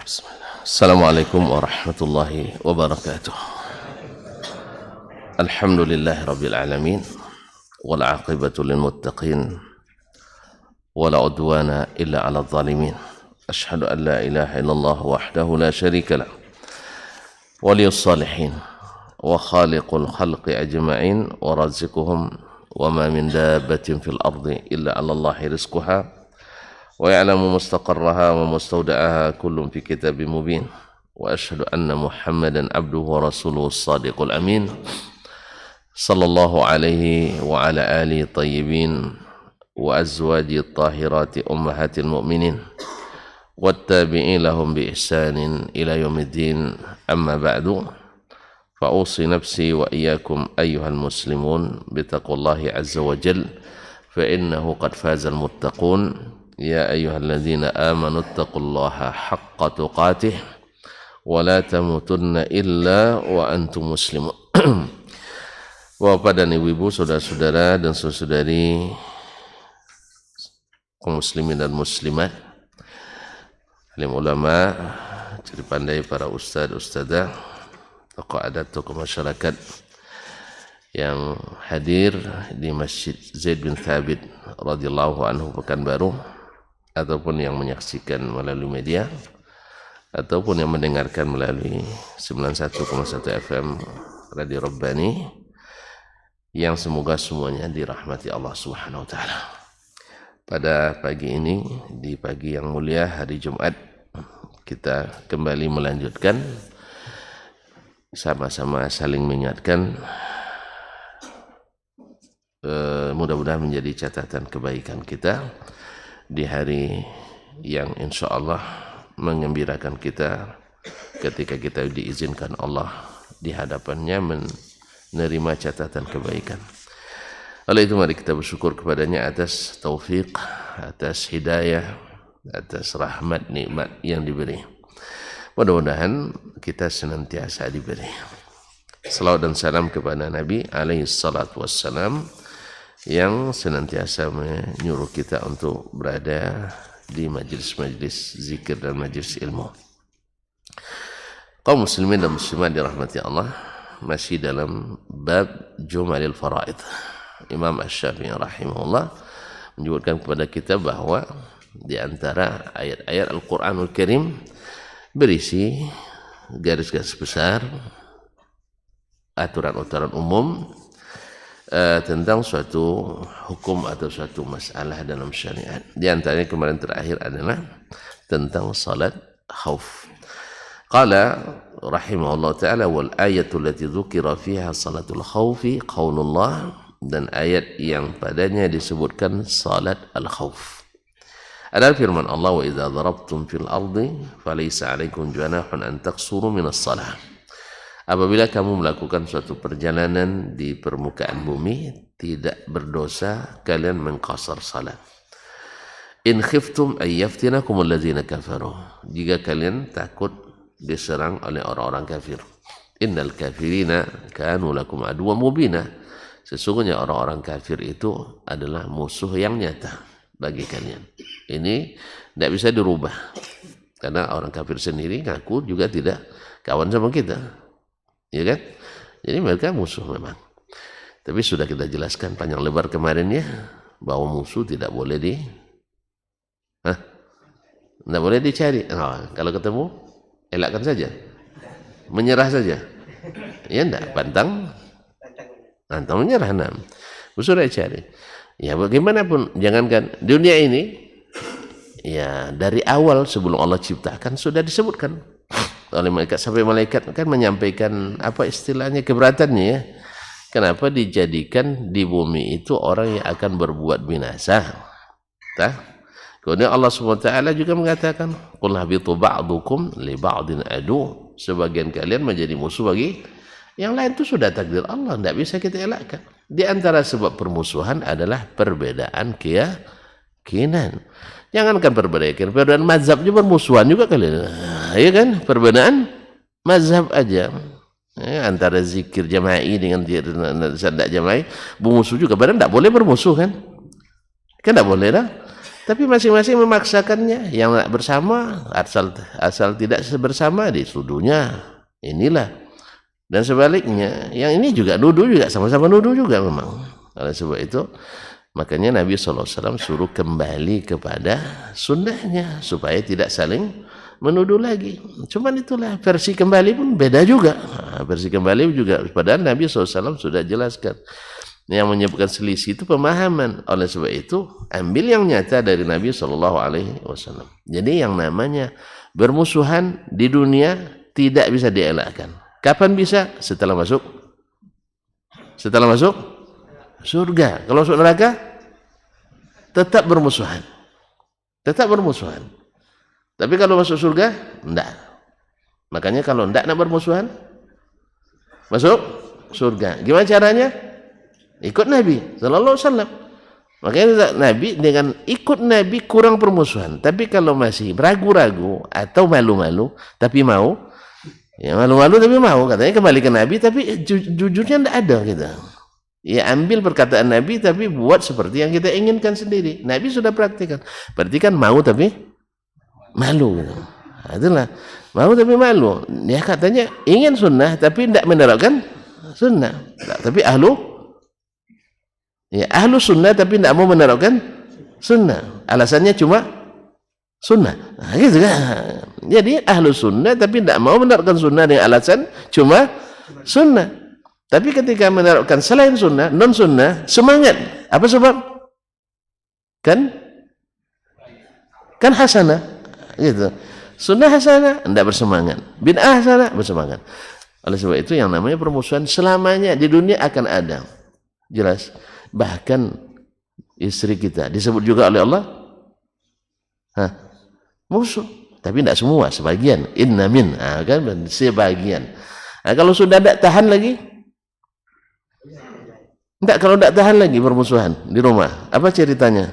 Assalamualaikum warahmatullahi wabarakatuh. Alhamdulillahi rabbil alamin wal aqibatu lil muttaqin wala udwana illa 'alal zalimin. Asyhadu an la ilaha illallah wahdahu la syarika lah waliyus salihin wa khaliqul khalqi ajma'in wa raziquhum wa ma min dabbatin fil ardi illa 'ala Allahi rizquha wa ya'lamu mustaqarraha wa mustawda'aha kullun fi kitabim mubin wa asyhadu anna Muhammadan abduhu wa rasuluhu as-sadiqul amin sallallahu alaihi wa ala alihi tayyibin wa azwaji at-tahirati ummahatil mu'minin wattabi'in lahum bi ihsanin ila yaumiddin amma ba'du fa usi nafsi wa iyyakum ayyuhal muslimun bi taqwallahi azza wa jalla fa innahu qad fazal muttaqun. Ya ayyuhalladzina amanu taqullaha haqqa tuqatih wa la tamutunna illa wa antum muslimun. Bapak dan ibu-ibu, saudara-saudara dan saudari kaum muslimin dan muslimat, alim ulama, ciri pandai para ustaz, ustazah, tokoh adat, tokoh masyarakat yang hadir di Masjid Zaid bin Thabit radhiyallahu anhu Pekanbaru, ataupun yang menyaksikan melalui media, ataupun yang mendengarkan melalui 91,1 FM Radio Rabbani, yang semoga semuanya dirahmati Allah Subhanahu wa taala. Pada pagi ini, di pagi yang mulia hari Jumat, kita kembali melanjutkan sama-sama saling mengingatkan, mudah-mudahan menjadi catatan kebaikan kita di hari yang insya Allah mengembirakan kita ketika kita diizinkan Allah di hadapannya menerima catatan kebaikan. Oleh itu mari kita bersyukur kepadanya atas taufik, atas hidayah, atas rahmat nikmat yang diberi. Mudah-mudahan kita senantiasa diberi salawat dan salam kepada Nabi alaihi salatu wassalam, yang senantiasa menyuruh kita untuk berada di majlis-majlis zikir dan majlis ilmu. Kaum muslimin dan muslimat dirahmati Allah, masih dalam bab Jumalil Faraid. Imam Asy-Syafi'i rahimahullah menyebutkan kepada kita bahwa di antara ayat-ayat Al-Qur'anul Karim berisi garis-garis besar, aturan-aturan umum tentang suatu hukum atau suatu masalah dalam syariat. Di antaranya kemarin terakhir adalah tentang salat khauf. Qala rahimahullah ta'ala wal ayatu allati dzukira fiha salatul khaufi qaulullah, dan ayat yang padanya disebutkan salat al-khauf adalah firman Allah, wa idza darabtum fil ardi falaysa 'alaikum junahun an taqsuru minas salah. Apabila kamu melakukan suatu perjalanan di permukaan bumi, tidak berdosa kalian mengqasar salat. In khiftum ay yaftinakum alladzina kafaru, jika kalian takut diserang oleh orang-orang kafir. Innal kafirina kanu lakum aduwwan mubina, sesungguhnya orang-orang kafir itu adalah musuh yang nyata bagi kalian. Ini tidak bisa dirubah, karena orang kafir sendiri ngaku juga tidak kawan sama kita, ya kan? Jadi mereka musuh memang. Tapi sudah kita jelaskan panjang lebar kemarin ya, bahwa musuh tidak boleh tidak boleh dicari. Kalau ketemu elakkan saja, menyerah saja. Ya enggak, pantang menyerah. Musuh dicari. Ya bagaimanapun, jangankan dunia ini, ya dari awal sebelum Allah ciptakan sudah disebutkan oleh malaikat, sampai malaikat kan menyampaikan apa istilahnya, keberatannya ya. Kenapa dijadikan di bumi itu orang yang akan berbuat binasa? Kemudian Allah SWT juga mengatakan, qul habitu ba'dukum li ba'din adu, sebagian kalian menjadi musuh bagi yang lain. Itu sudah takdir Allah, tidak bisa kita elakkan. Di antara sebab permusuhan adalah perbedaan keyakinan. Jangankan perbedaan mazhab juga, permusuhan juga kalian. Ya kan, perbedaan mazhab aja. Ya, antara zikir jama'i dengan tidak jama'i bermusuh juga. Padahal tidak boleh bermusuh kan? Kan tidak boleh dah. Tapi masing-masing memaksakannya. Yang nak bersama, asal tidak bersama dituduhnya inilah. Dan sebaliknya, yang ini juga nuduh juga, sama-sama nuduh juga memang. Oleh sebab itu, makanya Nabi SAW suruh kembali kepada sunnahnya supaya tidak saling menuduh lagi. Cuman itulah versi kembali pun beda juga. Versi kembali juga, padahal Nabi SAW sudah jelaskan. Yang menyebabkan selisih itu pemahaman. Oleh sebab itu, ambil yang nyata dari Nabi SAW. Jadi yang namanya bermusuhan di dunia tidak bisa dielakkan. Kapan bisa? Setelah masuk surga. Kalau masuk neraka, tetap bermusuhan. Tapi kalau masuk surga, enggak. Makanya kalau enggak nak bermusuhan, masuk surga. Gimana caranya? Ikut Nabi sallallahu alaihi wasallam. Makanya Nabi dengan ikut Nabi kurang permusuhan. Tapi kalau masih ragu-ragu atau malu-malu tapi mau, ya malu-malu tapi mau, katanya kembali ke Nabi tapi jujurnya enggak ada gitu. Ya ambil perkataan Nabi tapi buat seperti yang kita inginkan sendiri. Nabi sudah praktikkan. Berarti kan mau tapi malu gitu. Itulah mau tapi malu. Dia katanya ingin sunnah tapi tidak menerapkan sunnah. Tapi ahlu sunnah tapi tidak mau menerapkan sunnah. Alasannya cuma sunnah. Nah, gitu kan. Jadi ahlu sunnah tapi tidak mau menerapkan sunnah dengan alasan cuma sunnah. Tapi ketika menerapkan selain sunnah, non sunnah, semangat. Apa sebab? Kan hasanah. Gitu. Sunnah hasanah, tidak bersemangat. Bid'ah hasanah, bersemangat. Oleh sebab itu yang namanya permusuhan selamanya di dunia akan ada. Jelas. Bahkan istri kita disebut juga oleh Allah musuh, tapi tidak semua, sebagian. Inna min, kan sebagian. Kalau sudah tidak tahan lagi, kalau tidak tahan lagi permusuhan di rumah, apa ceritanya?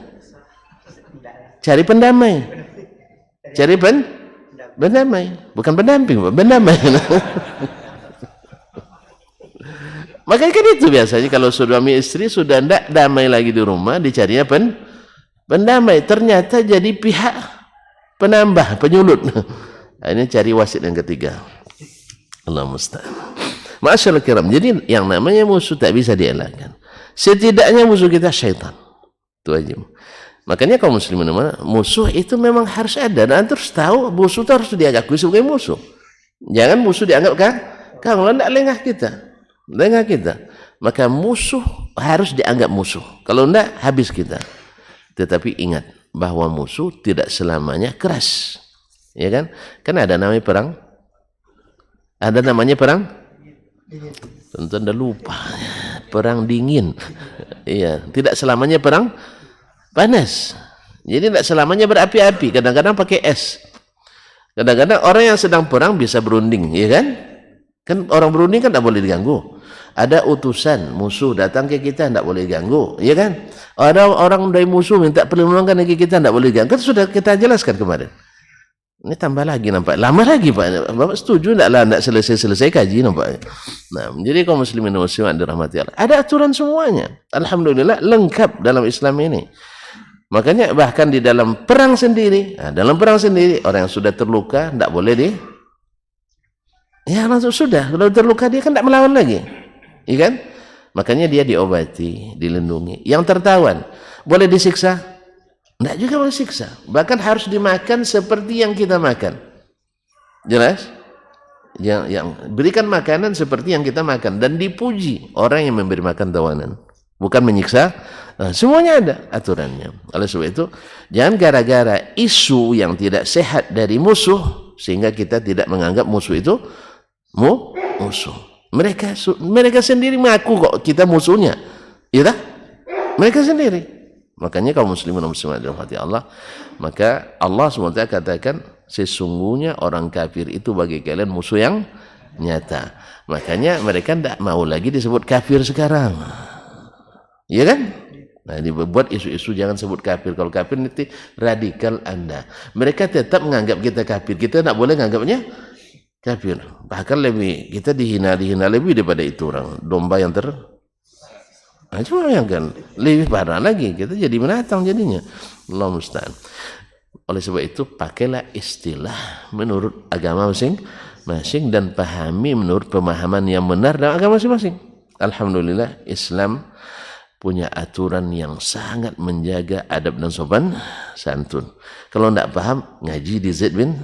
Cari pendamai. Pendamai, bukan pendamping, pendamai. Makanya kan itu biasanya kalau suami istri sudah tidak damai lagi di rumah, dicarinya pendamai. Ternyata jadi pihak penambah, penyulut. Ini cari wasit yang ketiga. Allah musta'an. Ma'asyarul kiram. Jadi yang namanya musuh tak bisa dielakkan. Setidaknya musuh kita syaitan. Itu aja. Makanya kaum muslimin musuh itu memang harus ada. Dan terus tahu musuh itu harus dianggap sebagai musuh. Jangan musuh dianggap kalau tidak lengah kita, maka musuh harus dianggap musuh. Kalau tidak, habis kita. Tetapi ingat bahwa musuh tidak selamanya keras, ya kan? Kan ada namanya perang. Tentu Anda lupa. Perang dingin. Iya, tidak selamanya perang panas. Jadi tidak selamanya berapi-api. Kadang-kadang pakai es. Kadang-kadang orang yang sedang perang bisa berunding, ya kan? Kan orang berunding kan tidak boleh diganggu. Ada utusan musuh datang ke kita, tidak boleh ganggu, ya kan? Ada orang dari musuh minta perlindungan ke kita, tidak boleh ganggu. Kan sudah kita jelaskan kemarin. Ini tambah lagi nampak, lama lagi Pak. Bapak setuju tidak selesai kaji nampak. Nah, jadi kaum muslimin dan muslimat dirahmati Allah. Ada aturan semuanya. Alhamdulillah lengkap dalam Islam ini. Makanya bahkan di dalam perang sendiri, orang yang sudah terluka tidak boleh langsung sudah kalau terluka dia kan tidak melawan lagi. Iya kan? Makanya dia diobati, dilindungi. Yang tertawan boleh disiksa? Tidak juga boleh siksa. Bahkan harus dimakan seperti yang kita makan. Jelas? Yang berikan makanan seperti yang kita makan dan dipuji orang yang memberi makan tawanan. Bukan menyiksa. Semuanya ada aturannya. Oleh sebab itu, jangan gara-gara isu yang tidak sehat dari musuh sehingga kita tidak menganggap musuh itu musuh. Mereka sendiri mengaku kok kita musuhnya, ya tak? Mereka sendiri. Makanya kaum muslimin dan muslimat dirahmati Allah, maka Allah SWT katakan sesungguhnya orang kafir itu bagi kalian musuh yang nyata. Makanya mereka tidak mau lagi disebut kafir sekarang, ya kan? Nah, dibuat isu-isu jangan sebut kafir. Kalau kafir nanti radikal Anda. Mereka tetap menganggap kita kafir. Kita tidak boleh menganggapnya kafir. Bahkan lebih kita dihina lebih daripada itu orang domba yang Nah, cuma yang kan lebih parah lagi, kita jadi binatang jadinya. Allah musta'an. Oleh sebab itu pakailah istilah menurut agama masing-masing dan pahami menurut pemahaman yang benar dalam agama masing-masing. Alhamdulillah Islam punya aturan yang sangat menjaga adab dan sopan santun. Kalau tidak paham ngaji di Zaid bin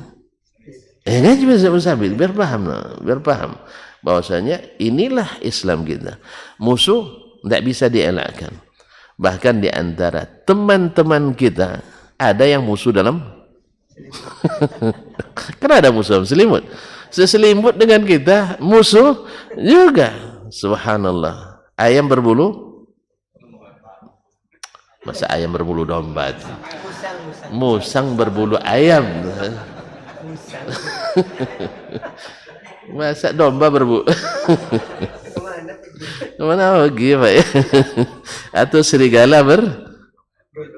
ngaji di Zaid bin Sabit biar paham bahwasanya inilah Islam kita. Musuh tidak bisa dielakkan. Bahkan di antara teman-teman kita ada yang musuh dalam kan ada musuh selimut. Seselimut dengan kita musuh juga. Subhanallah. Ayam berbulu masa ayam berbulu domba itu? Musang berbulu ayam. Masa domba berbulu kemana pergi Pak ya? Atau serigala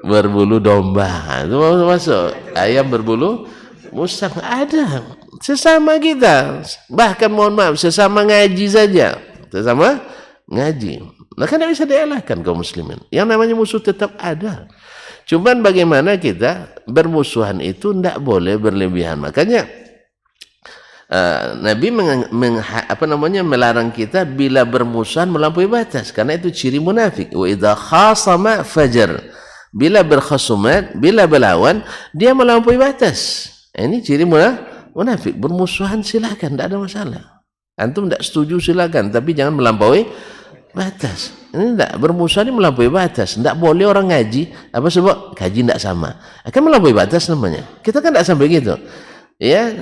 berbulu domba itu masuk. Ayam berbulu musang ada. Sesama kita, bahkan mohon maaf sesama ngaji saja, sesama ngaji. Nah kan tidak bisa dielakkan kaum muslimin. Yang namanya musuh tetap ada. Cuman bagaimana kita bermusuhan itu tidak boleh berlebihan. Makanya Nabi melarang kita bila bermusuhan melampaui batas, karena itu ciri munafik. Wa idza khasama fajar. Bila berkhasumat, bila berlawan, dia melampaui batas. Ini ciri munafik. Bermusuhan silakan, tidak ada masalah. Antum tidak setuju silakan, tapi jangan melampaui batas. Ini tidak, bermusuhan ini melampaui batas. Tidak boleh orang ngaji apa sebab kaji tidak sama, akan melampaui batas namanya. Kita kan tidak sampai gitu ya.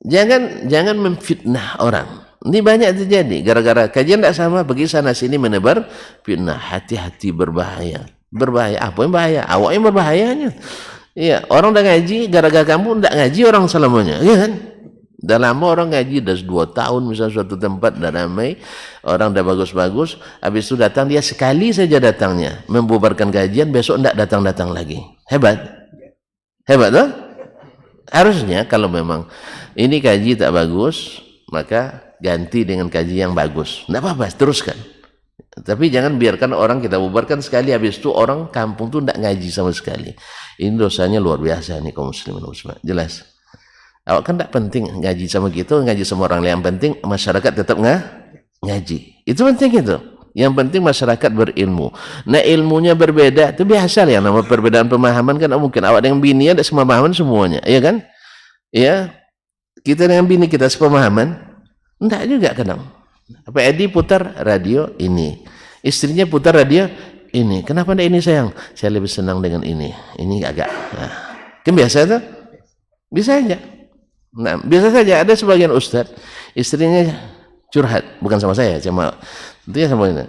Jangan memfitnah orang. Ini banyak terjadi gara-gara kajian tidak sama, pergi sana sini menebar fitnah. Hati-hati, berbahaya. Apa yang bahaya? Awak yang berbahayanya. Iya, orang dah ngaji gara-gara kamu tidak ngaji orang selamanya, iya kan? Dah lama orang ngaji, dah 2 tahun misalnya suatu tempat dah ramai, orang dah bagus-bagus, habis itu datang dia sekali saja datangnya, membubarkan kajian, besok tidak datang-datang lagi. Hebat tuh. Harusnya kalau memang ini kaji tak bagus, maka ganti dengan kaji yang bagus. Tidak apa-apa, teruskan. Tapi jangan biarkan orang kita bubarkan sekali, habis itu orang kampung tu tidak ngaji sama sekali. Ini dosanya luar biasa nih kaum muslimin muslimat. Jelas. Awak kan tidak penting ngaji sama kita, ngaji sama orang lain. Yang penting masyarakat tetap ngaji. Itu penting itu. Yang penting masyarakat berilmu. Nah ilmunya berbeda, itu biasa lah. Yang nama perbedaan pemahaman kan mungkin. Awak dengan bini ada semua pemahaman semuanya, iya kan? Iya. Kita dengan bini kita sepemahaman? Enggak juga kadang. Apa Edi putar radio ini, istrinya putar radio ini. Kenapa enggak ini sayang? Saya lebih senang dengan ini. Ini agak. Nah, kan biasa tuh? Bisa aja. Nah, biasa saja ada sebagian ustaz istrinya curhat, bukan sama saya, cuma dia sama ini.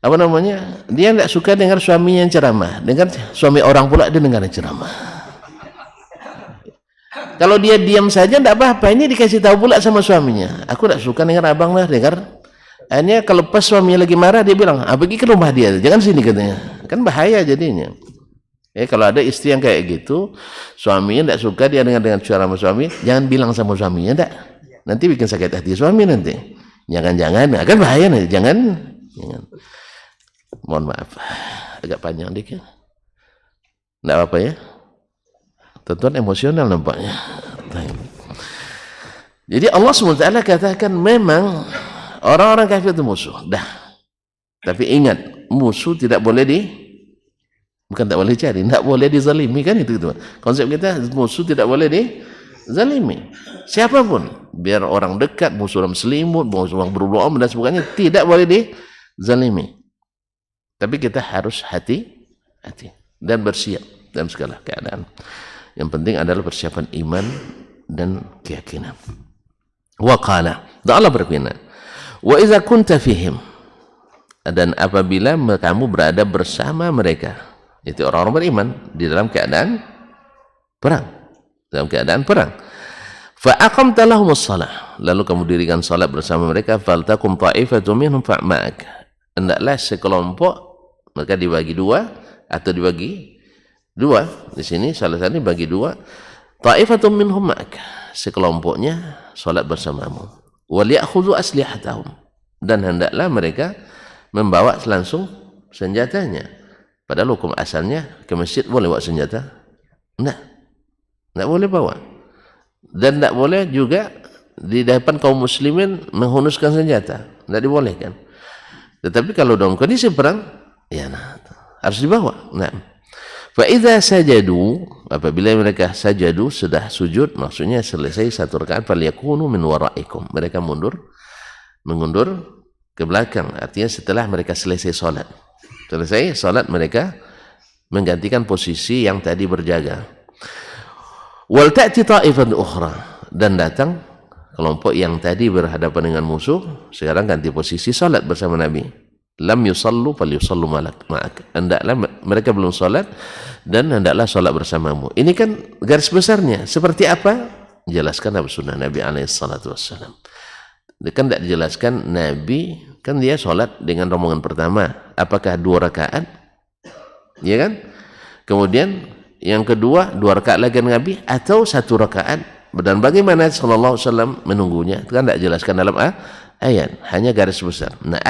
Apa namanya? Dia enggak suka dengar suaminya yang ceramah, dengar suami orang pula dia dengar ceramah. Kalau dia diam saja tidak apa-apa, ini dikasih tahu pula sama suaminya. Aku tidak suka dengar abang lah, dengar. Akhirnya kalau pas suaminya lagi marah, dia bilang, pergi ke rumah dia, jangan sini katanya. Kan bahaya jadinya. Kalau ada istri yang kayak gitu, suaminya tidak suka dia dengar suara suami, jangan bilang sama suaminya, tidak. Nanti bikin sakit hati suami nanti. Jangan-jangan, akan bahaya nanti. Jangan. Mohon maaf, agak panjang dikit. Tidak apa-apa ya. Tentuan emosional nampaknya. Jadi Allah SWT katakan memang orang-orang kafir itu musuh. Dah. Tapi ingat, musuh tidak boleh bukan tak boleh cari, tidak boleh dizalimi kan itu. Konsep kita musuh tidak boleh dizalimi. Siapapun, biar orang dekat, musuh orang selimut, musuh orang berulang dan sebagainya, tidak boleh dizalimi. Tapi kita harus hati-hati dan bersiap dalam segala keadaan. Yang penting adalah persiapan iman dan keyakinan. Wa qala, Allah berfirman, wa idza kunta fihim, dan apabila kamu berada bersama mereka, itu orang-orang beriman di dalam keadaan perang, fa aqamta lahumus shalah, lalu kamu dirikan salat bersama mereka, faltakum ta'ifatun minhum fa'ma'ak, hendaklah sekelompok mereka dibagi dua atau dibagi dua. Di sini salah satu bagi dua, ta'ifatun minhum ma'ak, sekelompoknya salat bersamamu, wal ya'khudhu aslihatahum, dan hendaklah mereka membawa langsung senjatanya. Padahal hukum asalnya ke masjid boleh bawa senjata? Enggak boleh bawa. Dan enggak boleh juga di depan kaum muslimin menghunuskan senjata. Enggak dibolehkan. Tetapi kalau dalam kondisi perang, ya harus dibawa. Nah, fa idza sajadu, apabila mereka sajadu sudah sujud, maksudnya selesai satu rakaat, falyakunu min waraikum. Mereka mengundur ke belakang, artinya setelah mereka selesai salat. Selesai salat mereka menggantikan posisi yang tadi berjaga. Wal ta'ti ta'ifatan ukhra, dan datang kelompok yang tadi berhadapan dengan musuh sekarang ganti posisi salat bersama Nabi. Lam yusallu falyusallu ma'ak. Hendaklah mereka belum salat dan hendaklah salat bersamamu. Ini kan garis besarnya. Seperti apa? Jelaskan Abu Sunnah Nabi alaihi salatu wassalam. Kan tidak dijelaskan Nabi, kan dia sholat dengan rombongan pertama, apakah 2 rakaat, ya kan? Kemudian yang kedua 2 rakaat lagi Nabi atau 1 rakaat, dan bagaimana sallallahu alaihi wasallam menunggunya, kan tidak dijelaskan dalam ayat, hanya garis besar. Nah,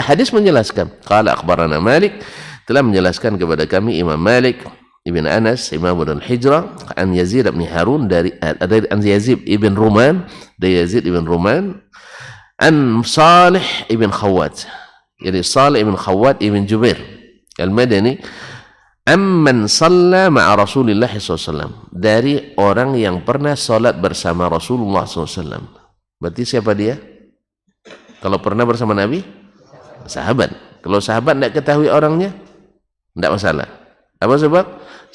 hadis menjelaskan, qala akhbarana Malik, telah menjelaskan kepada kami Imam Malik Ibn Anas, Imam Al-Hijrah, an Yazid bin Harun, dari an Yazid ibn Ruman, dari Yazid ibn Ruman, an Salih ibn Khawwat, jadi Salih ibn Khawwat ibn Jubair Al-Madani, amman salla ma'a Rasulillah SAW, dari orang yang pernah salat bersama Rasulullah SAW. Berarti siapa dia? Kalau pernah bersama Nabi, sahabat. Kalau sahabat tidak ketahui orangnya, tidak masalah. Apa sebab?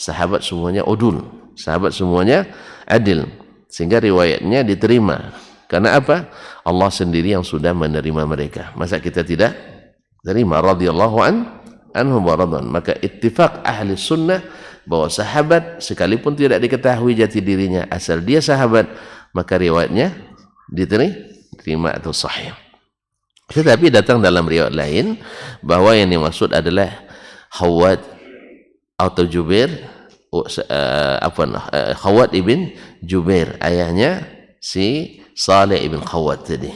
Sahabat semuanya udul, sahabat semuanya adil, sehingga riwayatnya diterima. Karena apa? Allah sendiri yang sudah menerima mereka. Masa kita tidak terima? Radhiyallahu anhum wa radwan. Maka ittifaq ahli sunnah bahwa sahabat sekalipun tidak diketahui jati dirinya, asal dia sahabat, maka riwayatnya diterima atau sahih. Tetapi datang dalam riwayat lain bahwa yang dimaksud adalah Khawwat atau Jubair, Khawwat ibn Jubair, ayahnya si Salih ibn Khawwat tadi.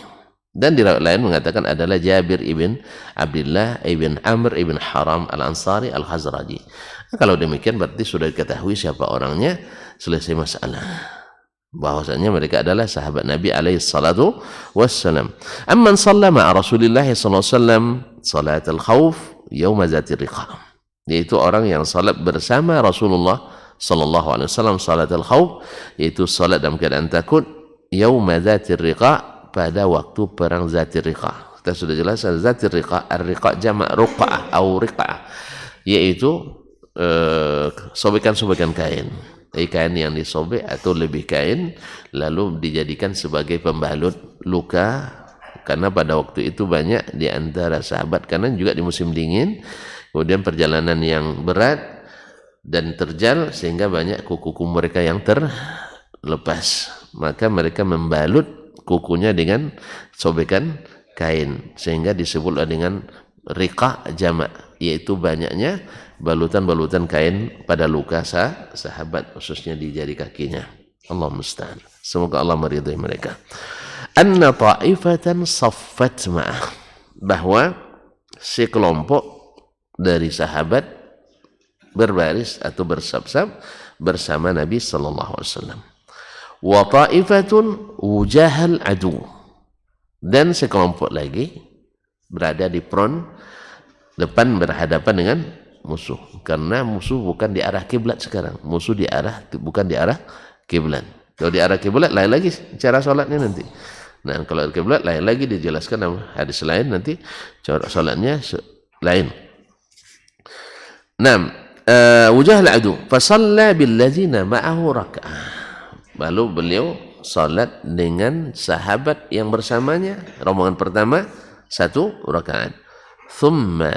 Dan di riwayat lain mengatakan adalah Jabir ibn Abdullah ibn Amr ibn Haram al-Ansari al-Khazraji. Nah, kalau demikian berarti sudah diketahui siapa orangnya, selesai masalah. Bahwasanya mereka adalah sahabat Nabi alaihi salatu wassalam. Amman shalla ma'a Rasulillah sallallahu alaihi wasallam salat al-khauf yaum zatir riqa, yaitu orang yang salat bersama Rasulullah sallallahu alaihi wasallam salat al-khauf, yaitu salat dalam keadaan takut, yaum zatir riqa, pada waktu perang zatir riqa. Kita sudah jelas zatir riqa, ar-riqa jamak ruqa'ah atau riqa'ah, yaitu sobekan-sobekan kain. Kain yang disobek atau lebih kain lalu dijadikan sebagai pembalut luka, karena pada waktu itu banyak di antara sahabat, karena juga di musim dingin, kemudian perjalanan yang berat dan terjal sehingga banyak kuku-kuku mereka yang terlepas, maka mereka membalut kukunya dengan sobekan kain sehingga disebutlah dengan riqa jamak, yaitu banyaknya balutan-balutan kain pada luka sahabat, khususnya di jari kakinya. Allah musta'an. Semoga Allah meridai mereka. Anna ta'ifatan saffat ma'ah, bahwa sekelompok dari sahabat berbaris atau bersab-sab bersama Nabi sallallahu alaihi wasallam. Wa ta'ifatun wujahal adu, dan sekelompok lagi berada di front depan berhadapan dengan musuh, karena musuh bukan di arah kiblat sekarang, musuh bukan di arah kiblat. Kalau di arah kiblat lain lagi cara sholatnya nanti. Nah, kalau kiblat lain lagi dijelaskan dalam hadis lain, nanti cara sholatnya lain. Nah, wujah al-adu fasalla billadzina ma'ahu raka'ah, lalu beliau salat dengan sahabat yang bersamanya, rombongan pertama 1 rakaat. Thumma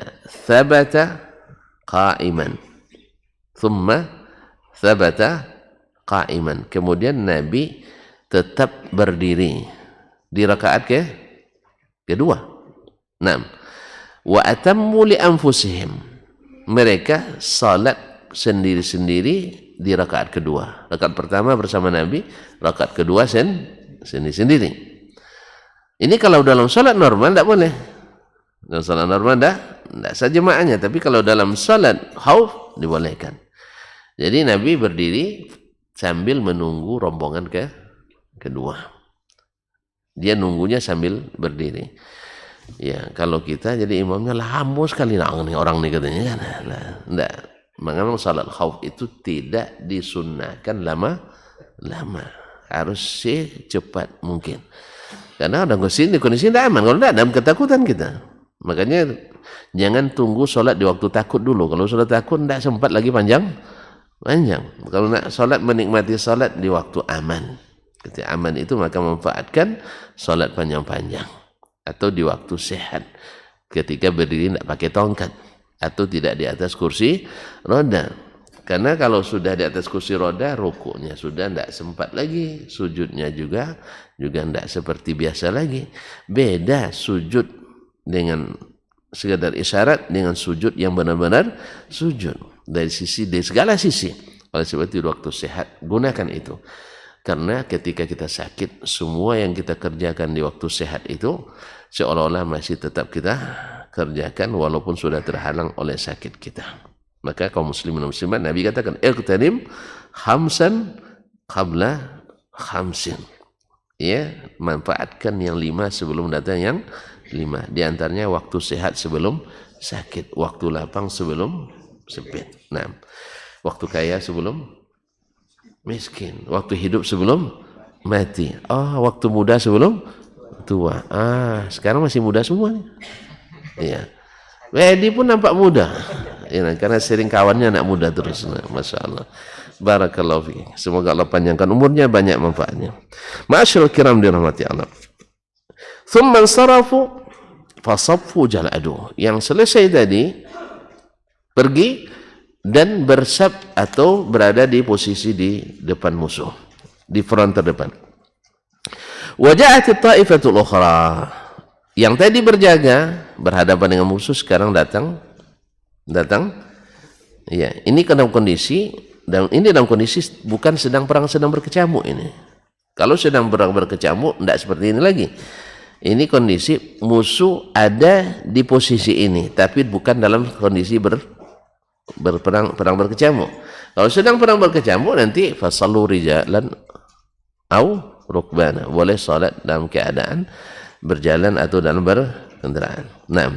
thabata qa'iman, kemudian Nabi tetap berdiri di rakaat kedua. Nah, wa atammu li anfusihim, mereka salat sendiri-sendiri di rakaat kedua. Rakaat pertama bersama Nabi, rakaat kedua sendiri-sendiri. Ini kalau dalam salat normal tidak boleh. Dalam salat normal tidak saja jemaahnya, tapi kalau dalam salat khauf dibolehkan. Jadi Nabi berdiri sambil menunggu rombongan kedua. Dia nunggunya sambil berdiri. Ya, kalau kita jadi imamnya lama sekali nih orang nih katanya kan. Nah, enggak. Memang salat khauf itu tidak disunnahkan lama. Harus secepat mungkin. Karena ada kondisi tidak aman. Kalau tidak dalam ketakutan kita. Makanya jangan tunggu sholat di waktu takut dulu. Kalau sholat takut tidak sempat lagi panjang. Kalau nak sholat menikmati sholat di waktu aman. Ketika aman itu maka manfaatkan sholat panjang-panjang. Atau di waktu sehat. Ketika berdiri tidak pakai tongkat. Atau tidak di atas kursi roda. Karena kalau sudah di atas kursi roda, rukuknya sudah tidak sempat lagi. Sujudnya juga tidak seperti biasa lagi. Beda sujud dengan sekadar isyarat dengan sujud yang benar-benar sujud. Dari segala sisi. Oleh sebab itu waktu sehat, gunakan itu. Karena ketika kita sakit, semua yang kita kerjakan di waktu sehat itu, seolah-olah masih tetap kita kerjakan walaupun sudah terhalang oleh sakit kita. Maka kaum muslimin dan muslimat, Nabi katakan, iqtanim khamsan qabla khamsin. Ya, manfaatkan yang 5 sebelum datang yang 5. Di antaranya waktu sehat sebelum sakit, waktu lapang sebelum sempit. Nah, waktu kaya sebelum miskin, waktu hidup sebelum mati. Waktu muda sebelum tua. Sekarang masih muda semua nih. Iya. Edi pun nampak muda. Ya, karena sering kawannya anak muda terus. Nah, Masya Allah. Barakallahu fiik. Semoga Allah panjangkan umurnya, banyak manfaatnya. Ma'asyiral kiram dirahmati Allah. Thumma sarafu fasaffu jal'adu. Yang selesai tadi pergi dan bersab atau berada di posisi di depan musuh, di front terdepan. Waja'at at-ta'ifatul ukhra. Yang tadi berjaga berhadapan dengan musuh sekarang datang. Ya, ini dalam kondisi bukan sedang perang, sedang berkecamuk ini. Kalau sedang perang berkecamuk tidak seperti ini lagi. Ini kondisi musuh ada di posisi ini, tapi bukan dalam kondisi perang berkecamuk. Kalau sedang perang berkecamuk nanti fasallu rijalan au rukbana, boleh salat dalam keadaan berjalan atau dalam berkendaraan. Naam.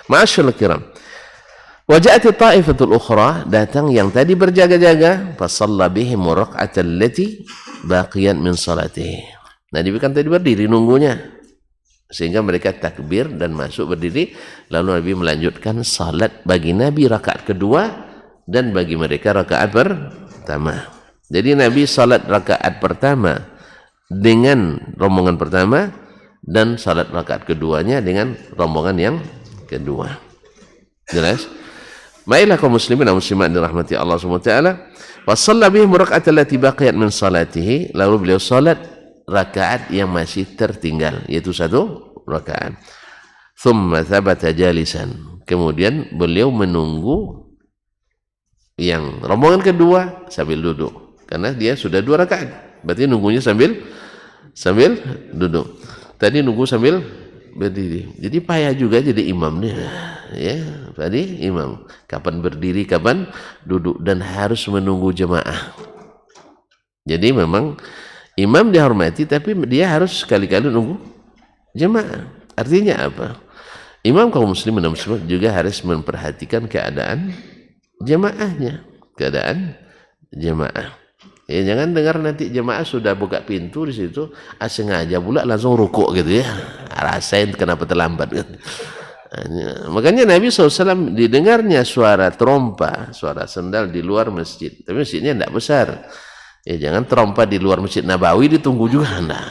Ma'asyiral kiram. Waja'at ta'ifatul ukhra, datang yang tadi berjaga-jaga, fasalla bihim raq'atal lati baqiyat min salatihi. Nah, kan tadi berdiri nunggunya. Sehingga mereka takbir dan masuk berdiri, lalu Nabi melanjutkan salat bagi Nabi rakaat kedua dan bagi mereka rakaat pertama. Jadi Nabi salat rakaat pertama dengan rombongan pertama dan salat rakaat keduanya dengan rombongan yang kedua. Jelas? Baiklah kaum muslimin dan muslimat dirahmati Allah Subhanahu wa taala. Wa shalla bihim raka'atan allati baqiyat min salatihi, lalu beliau salat rakaat yang masih tertinggal, yaitu 1 rakaat. Thumma thabata jalisan. Kemudian beliau menunggu yang rombongan kedua sambil duduk. Karena dia sudah 2 rakaat. Berarti nunggunya sambil duduk. Tadi nunggu sambil berdiri. Jadi payah juga jadi imam nih. Ya, tadi imam. Kapan berdiri, kapan duduk, dan harus menunggu jemaah. Jadi memang imam dihormati, tapi dia harus sekali-kali nunggu jemaah. Artinya apa? Imam kaum muslimin dan muslimat juga harus memperhatikan keadaan jemaahnya. Keadaan jemaah. Ya, jangan dengar nanti jemaah sudah buka pintu di situ, sengaja pula langsung rukuk gitu ya. Rasain kenapa terlambat gitu. Makanya Nabi SAW didengarnya suara trompa, suara sendal di luar masjid. Tapi masjidnya tidak besar. Ya, jangan trompa di luar Masjid Nabawi ditunggu juga. Nah,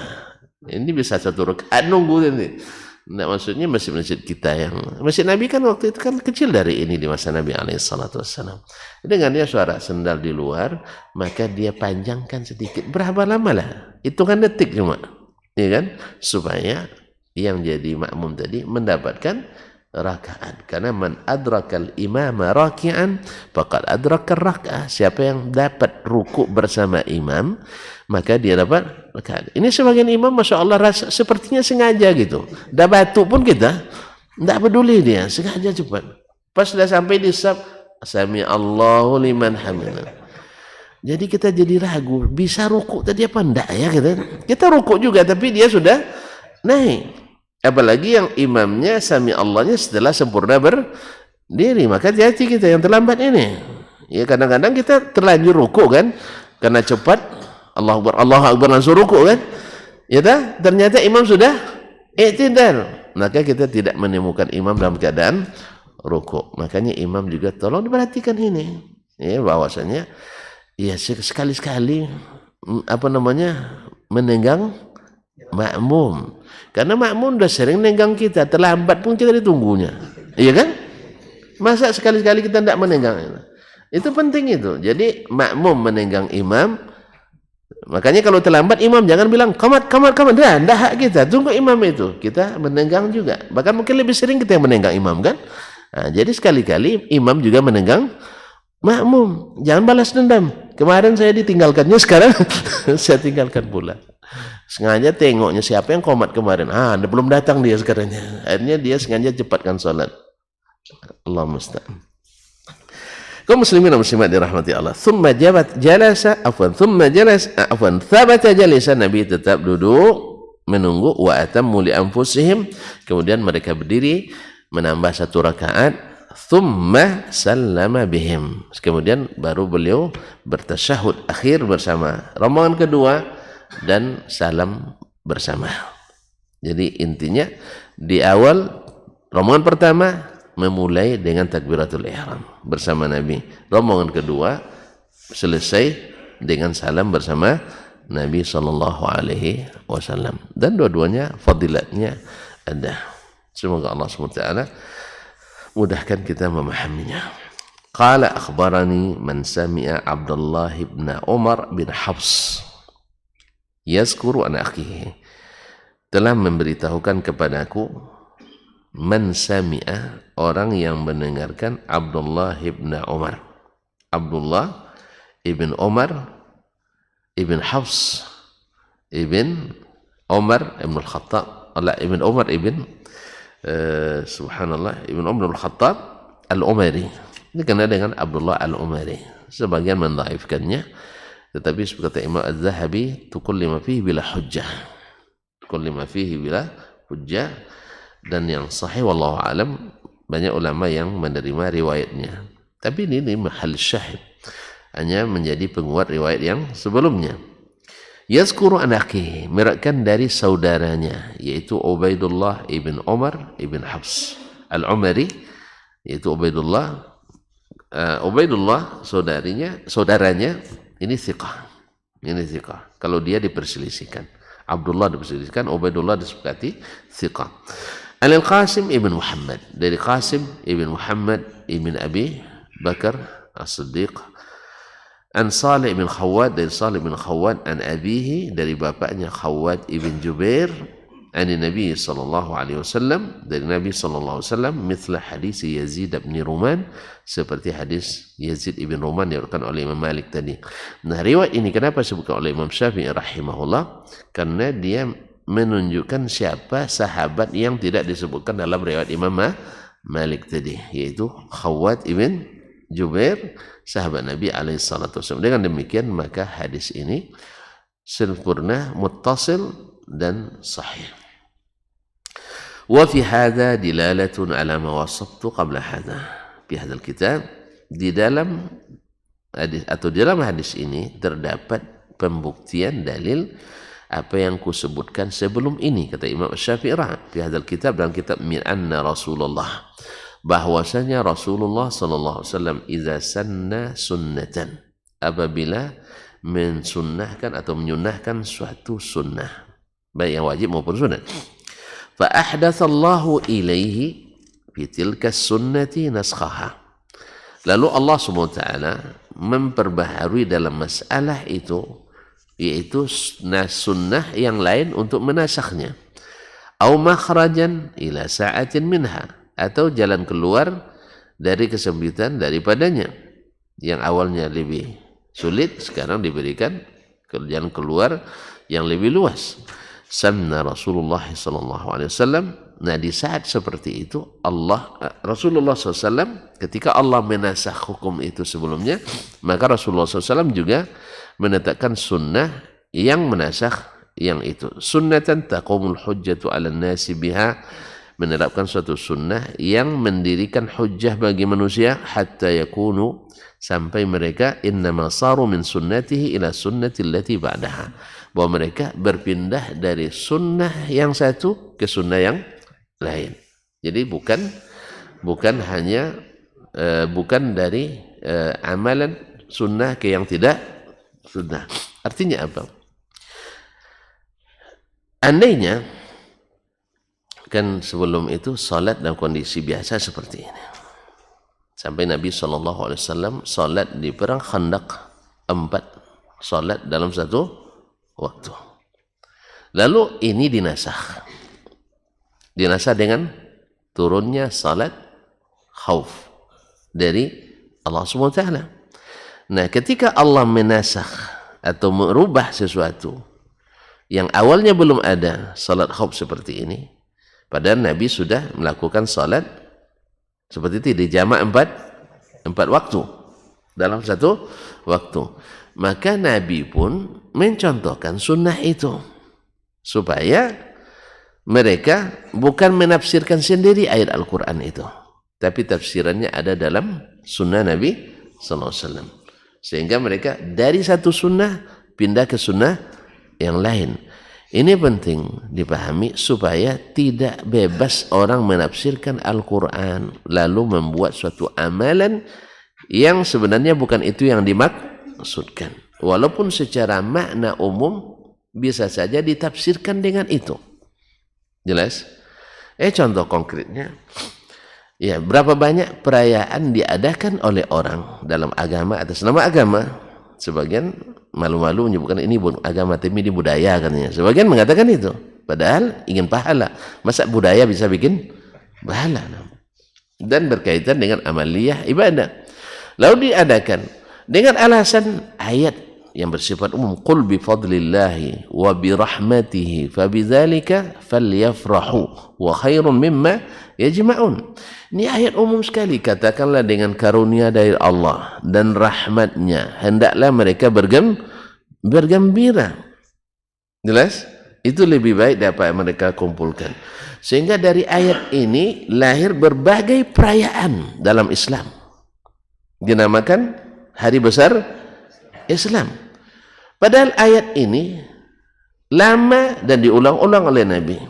ini bisa 1 rakaat nunggu ini. Nah, maksudnya masjid kita yang Masjid Nabi kan waktu itu kan kecil dari ini di masa Nabi SAW. Dengannya suara sendal di luar, maka dia panjangkan sedikit. Berapa lama lah? Hitungan detik cuma, ya kan? Supaya yang jadi makmum tadi mendapatkan rakaat. Karena man adrakal imama raki'an faqad adrakal raka'ah. Siapa yang dapat rukuk bersama imam, maka dia dapat rakaat. Ini sebagian imam Masya Allah rasa sepertinya sengaja gitu. Dah batuk pun kita Tidak peduli dia, sengaja cepat. Pas sudah sampai di sab, sami Allahu liman hamidah. Jadi kita jadi ragu, bisa rukuk tadi apa enggak ya kita? Kita rukuk juga tapi dia sudah naik. Apalagi yang imamnya sami Allahnya setelah sempurna berdiri, maka hati-hati kita yang terlambat ini. Ya kadang-kadang kita terlanjur rukuk kan, karena cepat Allahu Akbar langsung rukuk kan. Ya dah, ternyata imam sudah i'tidal. Maka kita tidak menemukan imam dalam keadaan rukuk. Makanya imam juga tolong diperhatikan ini. Ya, bahwasanya ya sekali-sekali menenggang makmum. Karena makmum udah sering nenggang kita, terlambat pun kita ditunggunya. Iya kan? Masa sekali-sekali kita tidak menenggang? Itu penting itu. Jadi makmum menenggang imam. Makanya kalau terlambat imam jangan bilang kamat. Dah hak kita, tunggu imam itu. Kita menenggang juga. Bahkan mungkin lebih sering kita yang menenggang imam kan. Nah, jadi sekali-kali imam juga menenggang makmum. Jangan balas dendam. Kemarin saya ditinggalkannya, sekarang saya tinggalkan pula. Sengaja tengoknya siapa yang komat kemarin. Belum datang dia sekarang. Akhirnya dia sengaja cepatkan sholat. Allah musta'an. Kaum muslimin dan muslimat dirahmati Allah. Thabata jalisa, Nabi tetap duduk menunggu. Wa atammu li anfusihim, kemudian mereka berdiri menambah 1 rakaat. Thumma sallama bihim, kemudian baru beliau bertasyahud akhir bersama rombongan kedua dan salam bersama. Jadi intinya di awal rombongan pertama memulai dengan takbiratul ihram bersama Nabi. Rombongan kedua selesai dengan salam bersama Nabi sallallahu alaihi wasallam. Dan dua-duanya fadilatnya ada. Semoga Allah SWT mudahkan kita memahaminya. Qala akhbarani man sami'a Abdullah bin Umar bin Hafs yazkuru an akhihi, telah memberitahukan kepadaku man sami'a, orang yang mendengarkan Abdullah bin Umar. Abdullah ibn Umar ibn Hafs ibn Umar ibn al-Khattab, ibn Umar ibn subhanallah ibn Umar al-Khattab al-Umari. Ini kena dengan Abdullah al-Umari. Sebagian mendhaifkannya, tetapi seperti kata Imam Az-Zahabi, tukullima fihi bila hujjah. Tukullima fihi bila hujjah. Dan yang sahih wallahu alam, banyak ulama yang menerima riwayatnya. Tapi ini mahal syahid, hanya menjadi penguat riwayat yang sebelumnya. Yazkuru an akhihi, meriwayatkan dari saudaranya, yaitu Ubaidullah ibn Umar ibn Hafs al-Umari, yaitu Ubaidullah saudaranya ini thiqah. Ini thiqah. Kalau dia diperselisihkan, Abdullah diperselisihkan, Ubaidullah disepakati thiqah. Al-Qasim ibn Muhammad, dari Qasim ibn Muhammad ibn Abi Bakar As-Siddiq. An Salih ibn Khawwad, dari Salih ibn Khawwad. An abihi, dari bapaknya Khawwad ibn Jubair. An Nabi sallallahu alaihi wasallam, dari Nabi sallallahu alaihi wasallam. Mithla hadis Yazid ibn Ruman, seperti hadis Yazid ibn Ruman yang diriwayatkan oleh Imam Malik tadi. Nah, riwayat ini kenapa disebutkan oleh Imam Syafi'i rahimahullah? Karena dia menunjukkan siapa sahabat yang tidak disebutkan dalam riwayat Imam Malik tadi, yaitu Khawwad ibn Jubair, sahabat Nabi alaihi salatu wasallam. Dengan demikian maka hadis ini sempurna, muttasil dan sahih. Wa fi hadha dilalatun ala ma wasaftu qabla hadha. Fi hadzal kitab, di dalam hadis atau di dalam hadis ini terdapat pembuktian dalil apa yang kusebutkan sebelum ini, kata Imam Syafi'i fi hadzal kitab, dalam kitab Min Anna Rasulullah, bahwasanya Rasulullah sallallahu alaihi wasallam idza sanna sunnatan, apabila mensunnahkan atau menyunnahkan suatu sunnah, baik yang wajib maupun sunat, fa ahdatsallahu ilaihi fi tilka sunnati naskhaha, lalu Allah Subhanahu wa taala memperbaharui dalam masalah itu, yaitu sunnah yang lain untuk menasakhnya, au makhrajan ila sa'atin minha, atau jalan keluar dari kesempitan daripadanya. Yang awalnya lebih sulit, sekarang diberikan jalan keluar yang lebih luas. Sanna Rasulullah sallallahu alaihi wasallam Nah, di saat seperti itu Rasulullah SAW ketika Allah menasakh hukum itu sebelumnya, maka Rasulullah SAW juga menetapkan sunnah yang menasakh yang itu. Sunnatan taqumul hujjatu 'alan nasi biha, menerapkan suatu sunnah yang mendirikan hujjah bagi manusia hatta yakunu, sampai mereka innama saru min sunnatihi ila sunnati allati ba'daha, bahwa mereka berpindah dari sunnah yang satu ke sunnah yang lain. Jadi bukan hanya bukan dari amalan sunnah ke yang tidak sunnah. Artinya apa? Andainya kan sebelum itu salat dalam kondisi biasa seperti ini, sampai Nabi SAW salat di perang Khandaq 4 salat dalam satu waktu. Lalu ini dinasakh dengan turunnya salat khauf dari Allah SWT. Nah, ketika Allah menasakh atau merubah sesuatu yang awalnya belum ada salat khauf seperti ini, padahal Nabi sudah melakukan salat seperti itu di jamak 4 waktu dalam satu waktu, maka Nabi pun mencontohkan sunnah itu supaya mereka bukan menafsirkan sendiri ayat Al-Quran itu, tapi tafsirannya ada dalam sunnah Nabi SAW. Sehingga mereka dari satu sunnah pindah ke sunnah yang lain. Ini penting dipahami supaya tidak bebas orang menafsirkan Al-Quran lalu membuat suatu amalan yang sebenarnya bukan itu yang dimaksudkan. Walaupun secara makna umum bisa saja ditafsirkan dengan itu. Jelas? Contoh konkretnya, ya, berapa banyak perayaan diadakan oleh orang dalam agama atas nama agama. Sebagian malu-malu menyebutkan ini bukan agama, tapi ini budaya katanya. Sebagian mengatakan itu, padahal ingin pahala. Masa budaya bisa bikin pahala? Dan berkaitan dengan amaliyah ibadah. Lalu diadakan dengan alasan ayat yang bersifat umum, qul bi fadlillahi wa bi rahmatihi fabidzalika falyafrahu wa khairun mimma yajma'un. Ini ayat umum sekali, katakanlah dengan karunia dari Allah dan rahmatnya hendaklah mereka bergembira. Jelas? Itu lebih baik daripada mereka kumpulkan. Sehingga dari ayat ini lahir berbagai perayaan dalam Islam, dinamakan hari besar Islam. Padahal ayat ini lama dan diulang-ulang oleh Nabi.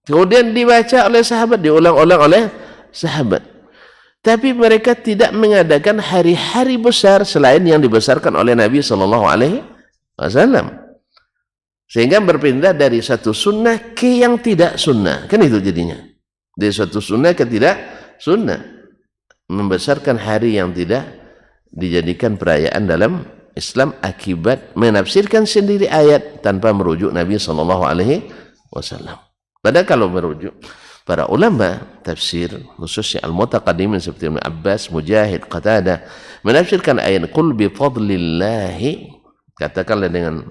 Kemudian dibaca oleh sahabat, diulang-ulang oleh sahabat. Tapi mereka tidak mengadakan hari-hari besar selain yang dibesarkan oleh Nabi SAW. Sehingga berpindah dari satu sunnah ke yang tidak sunnah. Kan itu jadinya. Dari satu sunnah ke tidak sunnah. Membesarkan hari yang tidak dijadikan perayaan dalam Islam akibat menafsirkan sendiri ayat tanpa merujuk Nabi SAW. Padahal kalau merujuk para ulama tafsir, khususnya al-mutaqaddimin seperti Ibn Abbas, Mujahid, Qatadah, menafsirkan ayat qul bi fadlillahi, katakanlah dengan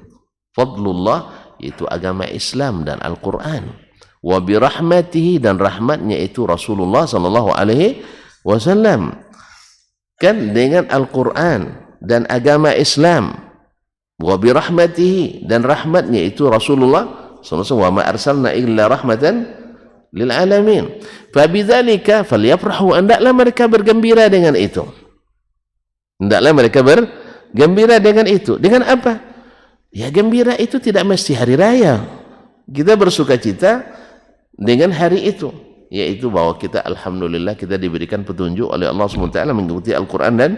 fadlullah, itu agama Islam dan Al-Quran, wa bi rahmatihi, dan rahmatnya itu Rasulullah SAW, kan dengan Al-Quran dan agama Islam, wa bi rahmatihi, dan rahmatnya itu Rasulullah SAW, wa ma arsalna illa rahmatan lil alamin, fa bidzalika falyafrahu, hendaklah mereka bergembira dengan itu. Hendaklah mereka bergembira dengan itu. Dengan apa? Ya, gembira itu tidak mesti hari raya. Kita bersukacita dengan hari itu, yaitu bahwa kita alhamdulillah kita diberikan petunjuk oleh Allah SWT mengikuti Al-Quran dan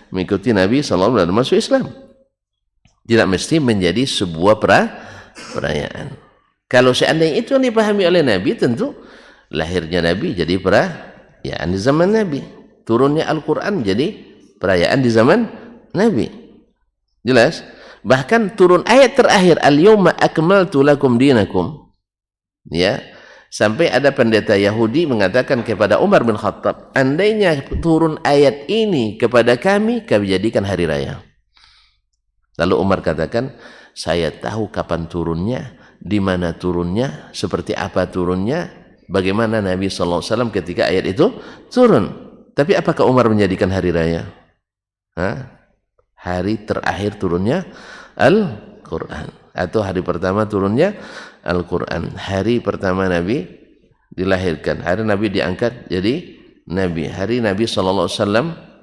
mengikuti Nabi SAW dan masuk Islam. Tidak mesti menjadi sebuah perayaan. Kalau seandainya itu yang dipahami oleh Nabi, tentu lahirnya Nabi jadi perayaan di zaman Nabi, turunnya Al-Quran jadi perayaan di zaman Nabi. Jelas? Bahkan turun ayat terakhir, al-yawma akmaltu lakum dinakum, ya, sampai ada pendeta Yahudi mengatakan kepada Umar bin Khattab, andainya turun ayat ini kepada kami jadikan hari raya. Lalu Umar katakan, saya tahu kapan turunnya, di mana turunnya, seperti apa turunnya, bagaimana Nabi SAW ketika ayat itu turun. Tapi apakah Umar menjadikan hari raya? Hari terakhir turunnya Al-Quran, atau hari pertama turunnya Al-Quran, hari pertama Nabi dilahirkan, hari Nabi diangkat jadi Nabi, hari Nabi SAW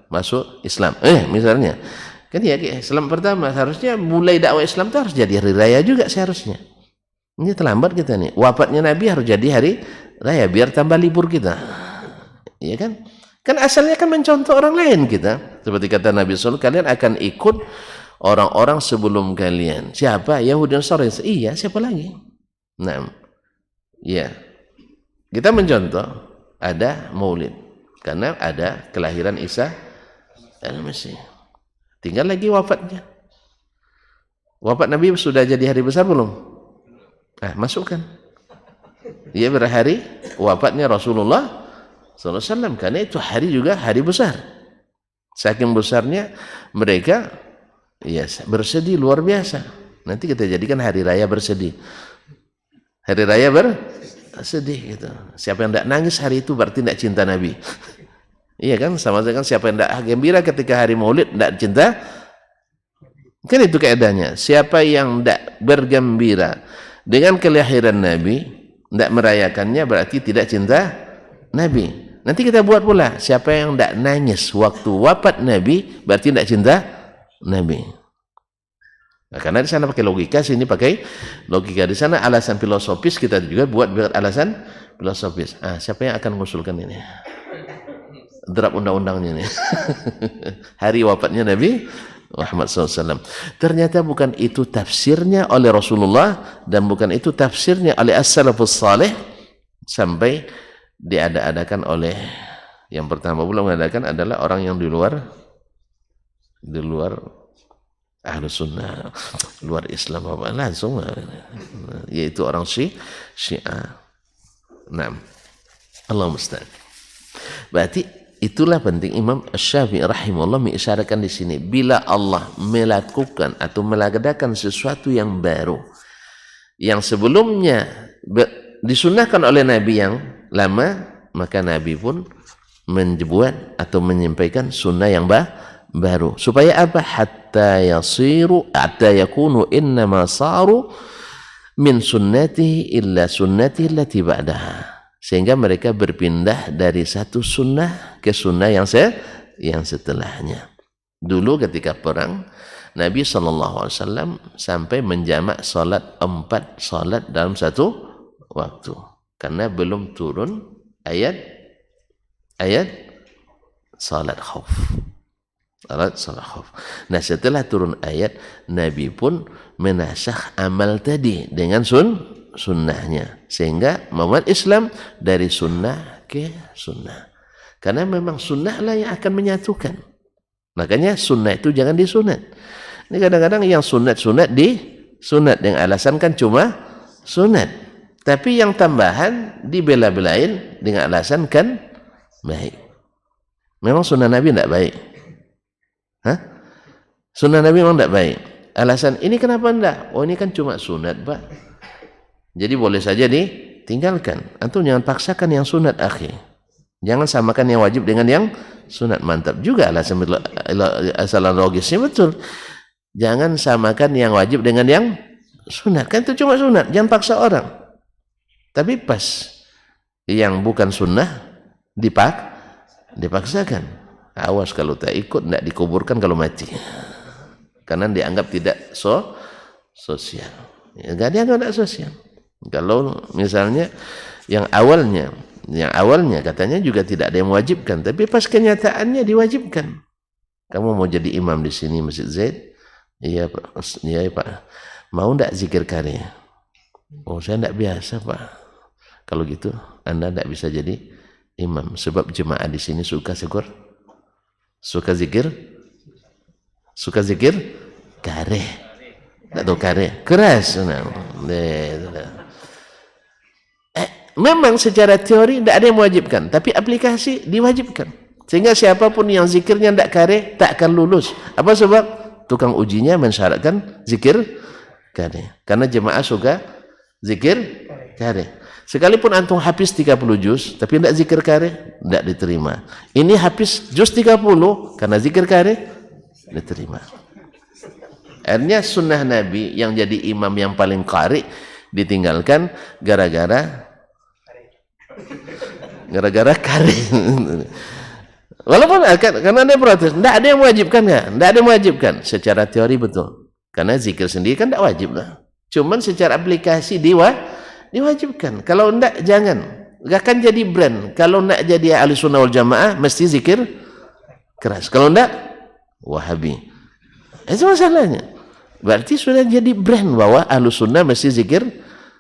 masuk Islam, misalnya kan ya, Islam pertama, harusnya mulai dakwah Islam itu harus jadi hari raya juga seharusnya. Ini terlambat kita nih. Wafatnya Nabi harus jadi hari raya biar tambah libur kita, ya kan? Kan asalnya kan mencontoh orang lain kita. Seperti kata Nabi SAW, kalian akan ikut orang-orang sebelum kalian. Siapa? Yahudi dan Nasrani. Iya, siapa lagi? Nah, ya, kita mencontoh ada Maulid karena ada kelahiran Isa Al-Masih. Tinggal lagi wafatnya. Wafat Nabi sudah jadi hari besar belum? Masukkan. Ia berhari wafatnya Rasulullah SAW, karena itu hari juga hari besar. Saking besarnya mereka bersedih luar biasa. Nanti kita jadikan hari raya bersedih. Hari raya bersedih gitu. Siapa yang tidak nangis hari itu berarti tidak cinta Nabi. Iya kan, sama dengan siapa yang tidak gembira ketika hari Maulid tidak cinta. Kan itu keadaannya. Siapa yang tidak bergembira dengan kelahiran Nabi, tidak merayakannya, berarti tidak cinta Nabi. Nanti kita buat pula, siapa yang tidak nangis waktu wafat Nabi, berarti tidak cinta Nabi. Nah, karena di sana pakai logika, sini pakai logika. Di sana alasan filosofis, kita juga buat alasan filosofis. Siapa yang akan mengusulkan ini? Draft undang-undangnya ini. Hari wafatnya Nabi Muhammad SAW. Ternyata bukan itu tafsirnya oleh Rasulullah, dan bukan itu tafsirnya oleh as-salafus salih, sampai diada-adakan oleh yang pertama belum mengadakan adalah orang yang di luar Ahlus Sunnah, luar Islam, langsung yaitu orang Syiah. Nah, Allah musta'an. Berarti itulah penting Imam Syafi'i rahimahullah mengisyaratkan di sini, bila Allah melakukan atau mengadakan sesuatu yang baru yang sebelumnya disunahkan oleh Nabi yang lama, maka Nabi pun membuat atau menyampaikan sunnah yang baru. Supaya apa? Hatta yakunu innama saru min sunnatihi illa sunnatihi allati ba'daha. Sehingga mereka berpindah dari satu sunnah ke sunnah yang setelahnya. Dulu ketika perang, Nabi SAW sampai menjamak 4 salat dalam satu waktu. Karena belum turun ayat salat khauf. Nah, setelah turun ayat, Nabi pun menasakh amal tadi dengan sunnahnya, sehingga umat Islam dari sunnah ke sunnah. Karena memang sunnah lah yang akan menyatukan. Makanya sunnah itu jangan disunat. Ini kadang-kadang yang sunat disunat dengan alasan kan cuma sunat. Tapi yang tambahan dibela-belain dengan alasan kan baik. Memang sunnah Nabi tidak baik. Sunnah Nabi memang tidak baik. Alasan ini kenapa tidak? Oh, ini kan cuma sunat, Pak. Jadi boleh saja ditinggalkan. Antum jangan paksakan yang sunat, akhi. Jangan samakan yang wajib dengan yang sunat. Mantap juga alasan logisnya, betul. Jangan samakan yang wajib dengan yang sunat. Kan itu cuma sunat. Jangan paksa orang. Tapi pas yang bukan sunnah dipaksakan. Awas kalau tak ikut, tidak dikuburkan kalau mati. Karena dianggap tidak sosial. Enggak dianggap tidak sosial. Kalau misalnya yang awalnya katanya juga tidak ada yang mewajibkan, tapi pas kenyataannya diwajibkan. Kamu mau jadi imam di sini Masjid Zaid? Iya Pak. Mau tidak zikir karya? Oh, saya tidak biasa, Pak. Kalau gitu Anda tidak bisa jadi imam, sebab jemaah di sini suka zikir kare. Tak tahu kare keras. Memang secara teori tidak ada yang mewajibkan, tapi aplikasi diwajibkan. Sehingga siapapun yang zikirnya tidak kare tak akan lulus. Apa sebab? Tukang ujinya mensyaratkan zikir kare. Karena jemaah suka zikir kare. Sekalipun antum habis 30 juz tapi tidak zikir kareh, tidak diterima. Ini habis juz 30 karena zikir kareh, diterima. Akhirnya sunnah Nabi yang jadi imam yang paling qari ditinggalkan gara-gara kareh. Walaupun karena ada protes, tidak ada yang mewajibkan nggak? Tidak ada yang mewajibkan. Secara teori betul, karena zikir sendiri kan tidak wajib lah. Cuman secara aplikasi diwajibkan. Kalau tidak jangan, nggak akan jadi brand. Kalau tidak jadi ahli sunnah wal jamaah mesti zikir keras. Kalau tidak Wahabi. Itu masalahnya. Berarti sudah jadi brand bahwa ahli sunnah mesti zikir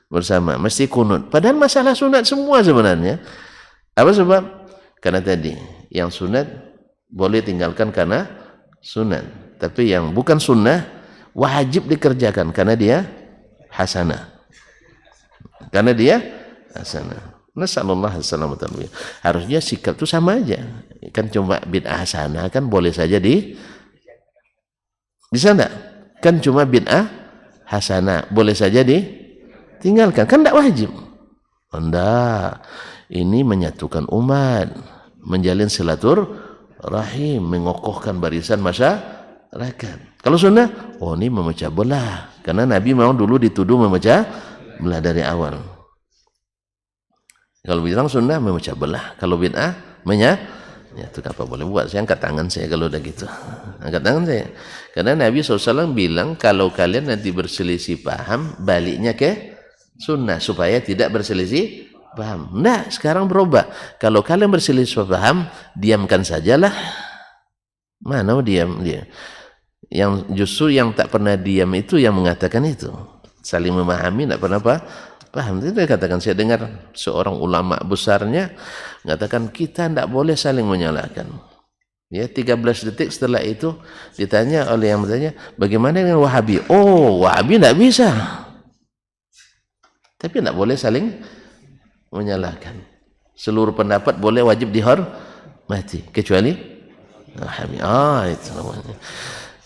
bersama, mesti kunut. Padahal masalah sunat semua sebenarnya. Apa sebab? Karena tadi yang sunat boleh tinggalkan karena sunat, tapi yang bukan sunnah wajib dikerjakan karena dia hasanah. Karena dia hasanah. Nasallallahu alaihi wasallam. Harusnya sikap itu sama aja. Kan cuma bid'ah hasanah kan boleh saja di sana. Kan cuma bid'ah hasanah boleh saja ditinggalkan. Kan tidak wajib. Anda ini menyatukan umat, menjalin silaturahim, mengokohkan barisan masyarakat. Kalau sunnah, oh ini memecah belah. Karena Nabi memang dulu dituduh memecah belah dari awal. Kalau bilang sunnah memecah belah, kalau bid'ah itu apa boleh buat. Saya angkat tangan saya kalau udah gitu. Angkat tangan saya. Karena Nabi SAW bilang kalau kalian nanti berselisih paham, baliknya ke sunnah supaya tidak berselisih paham. Nah, sekarang berubah. Kalau kalian berselisih paham, diamkan sajalah. Mana diam dia? Yang justru yang tak pernah diam itu yang mengatakan itu. Saling memahami, tak pernah paham. Itu dia katakan, saya dengar seorang ulama besarnya mengatakan kita tidak boleh saling menyalahkan. Ya, 13 detik setelah itu ditanya oleh yang bertanya, bagaimana dengan Wahabi? Oh, Wahabi tidak bisa. Tapi tidak boleh saling menyalahkan. Seluruh pendapat boleh, wajib dihormati kecuali Wahabi. Itu namanya.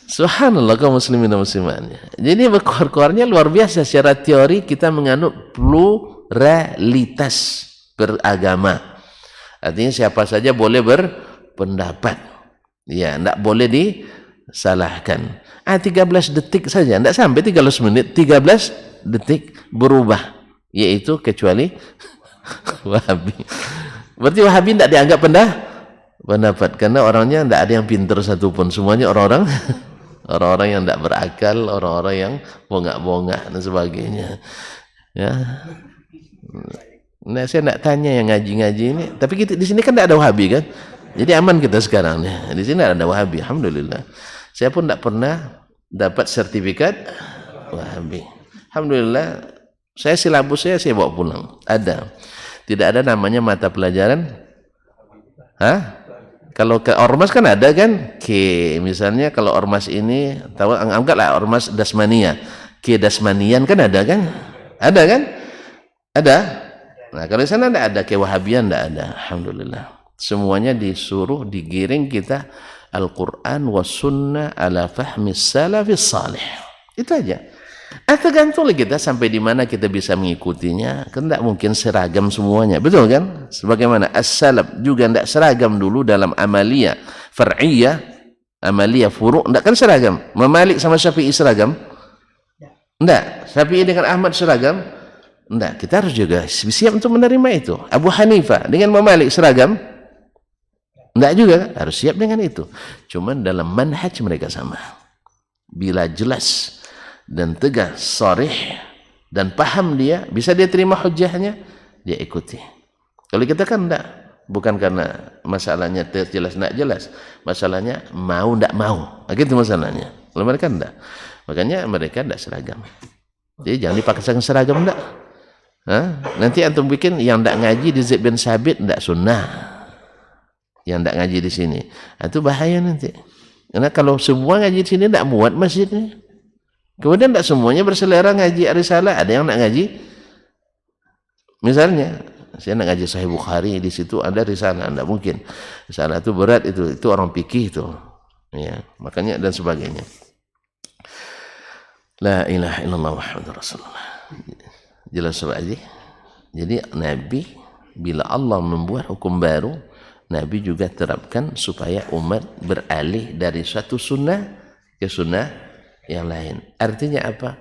Subhanallah kaum muslimin dan muslimat. Jadi keluar-keluarnya luar biasa. Secara teori kita menganut pluralitas beragama. Artinya siapa saja boleh berpendapat. Ya, tidak boleh disalahkan. 13 detik saja, tidak sampai 13 menit, 13 detik berubah. Yaitu kecuali Wahabi. Berarti Wahabi tidak dianggap pendapat karena orangnya tidak ada yang pintar satupun. Semuanya orang-orang yang tidak berakal, orang-orang yang bongak-bongak dan sebagainya. Ya. Nah, saya tidak tanya yang ngaji-ngaji ini, tapi kita di sini kan tidak ada Wahabi kan? Jadi aman kita sekarang. Di sini ada Wahabi, alhamdulillah. Saya pun tidak pernah dapat sertifikat Wahabi. Alhamdulillah, silabus saya bawa pulang. Ada. Tidak ada namanya mata pelajaran. Kalau ke ormas kan ada kan? Misalnya kalau ormas ini, tahu anggaplah ormas Dasmania. Dasmanian kan ada kan? Ada kan? Ada. Nah, kalau di sana tidak ada Wahabian, tidak ada. Alhamdulillah. Semuanya disuruh digiring kita Al-Quran wa sunnah ala fahmi salafis salih. Itu aja. Tergantung kita sampai di mana kita bisa mengikutinya. Kan tidak mungkin seragam semuanya, betul kan? Sebagaimana as-salaf juga tidak seragam dulu dalam amaliyah far'iyah, amaliyah furu' tidak kan seragam. Malik sama Syafi'i seragam? Tidak. Syafi'i dengan Ahmad seragam? Tidak. Kita harus juga siap untuk menerima itu. Abu Hanifah dengan Malik seragam? Tidak juga, harus siap dengan itu. Cuman dalam manhaj mereka sama. Bila jelas dan tegas, sharih dan paham dia, bisa dia terima hujahnya, dia ikuti. Kalau kita kan tidak, bukan karena masalahnya jelas tidak jelas, masalahnya mau tidak mau, itu masalahnya. Kalau mereka tidak, makanya mereka tidak seragam. Jadi jangan dipaksakan seragam tidak. Nanti antum bikin yang tidak ngaji di Zaid bin Sabit tidak sunnah, yang tidak ngaji di sini, itu bahaya nanti. Karena kalau semua ngaji di sini tidak muat masjidnya. Kemudian tidak semuanya berselera ngaji risalah, ada yang nak ngaji. Misalnya, saya nak ngaji Sahih Bukhari, di situ ada risalah, tidak mungkin. Risalah itu berat, itu orang fikih itu. Ya, makanya dan sebagainya. La ilaha illallah Muhammadur Rasulullah. Jelas sobat aja. Jadi Nabi bila Allah membuat hukum baru, Nabi juga terapkan supaya umat beralih dari suatu sunnah ke sunnah yang lain. Artinya apa?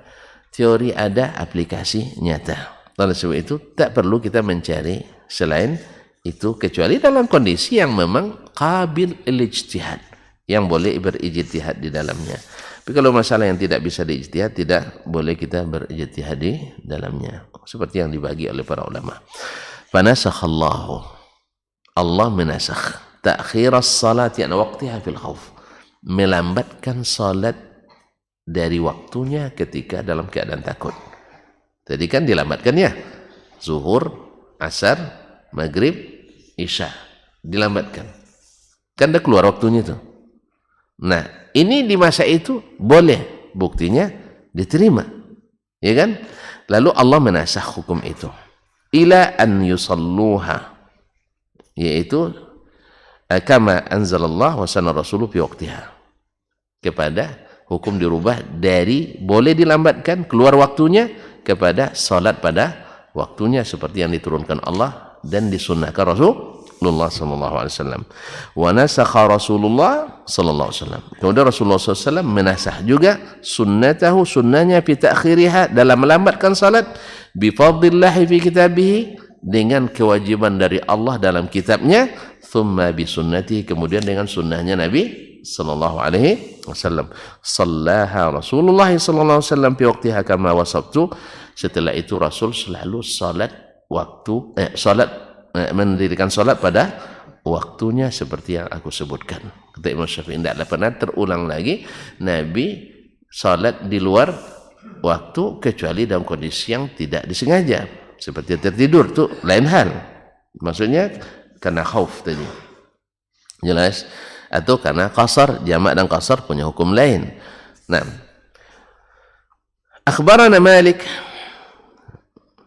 Teori ada, aplikasi nyata. Oleh sebab itu tak perlu kita mencari selain itu kecuali dalam kondisi yang memang qabil al-ijtihad, yang boleh berijtihad di dalamnya. Tapi kalau masalah yang tidak bisa diijtihad, tidak boleh kita berijtihad di dalamnya. Seperti yang dibagi oleh para ulama. Fanasakhallahu, Allah menasakh ta'khir as-salati an waqtiha fil khauf, melambatkan salat dari waktunya ketika dalam keadaan takut. Tadi kan dilambatkan ya, zuhur, asar, maghrib, isya, dilambatkan. Kan dah keluar waktunya tuh. Nah, ini di masa itu boleh, buktinya diterima, ya kan? Lalu Allah menasakh hukum itu ila an yusalluha, yaitu kama anzalallah wa sanna rasuluh fi waqtiha, kepada hukum dirubah dari boleh dilambatkan keluar waktunya kepada salat pada waktunya seperti yang diturunkan Allah dan disunnahkan Rasulullah sallallahu alaihi wasallam. Wa nasakha Rasulullah sallallahu alaihi wasallam. Kemudian Rasulullah sallallahu alaihi wasallam menasakh juga sunnatahu, sunnahnya fi ta'khiriha, dalam melambatkan salat, bi fadlillah fi kitabih, dengan kewajiban dari Allah dalam kitabnya, thumma bi sunnati, kemudian dengan sunnahnya Nabi sallallahu alaihi wasallam. Sallaha Rasulullah sallallahu alaihi wasallam fi waqtiha kama wasabtu. Setelah itu Rasul selalu salat waktu mendirikan salat pada waktunya seperti yang aku sebutkan. Kata Imam Syafi'i, tidak pernah terulang lagi Nabi salat di luar waktu kecuali dalam kondisi yang tidak disengaja, seperti tertidur, tuh lain hal. Maksudnya karena khauf tadi, jelas, atau karena qasar. Jamak dan qasar punya hukum lain. Nah, akhbarana Malik,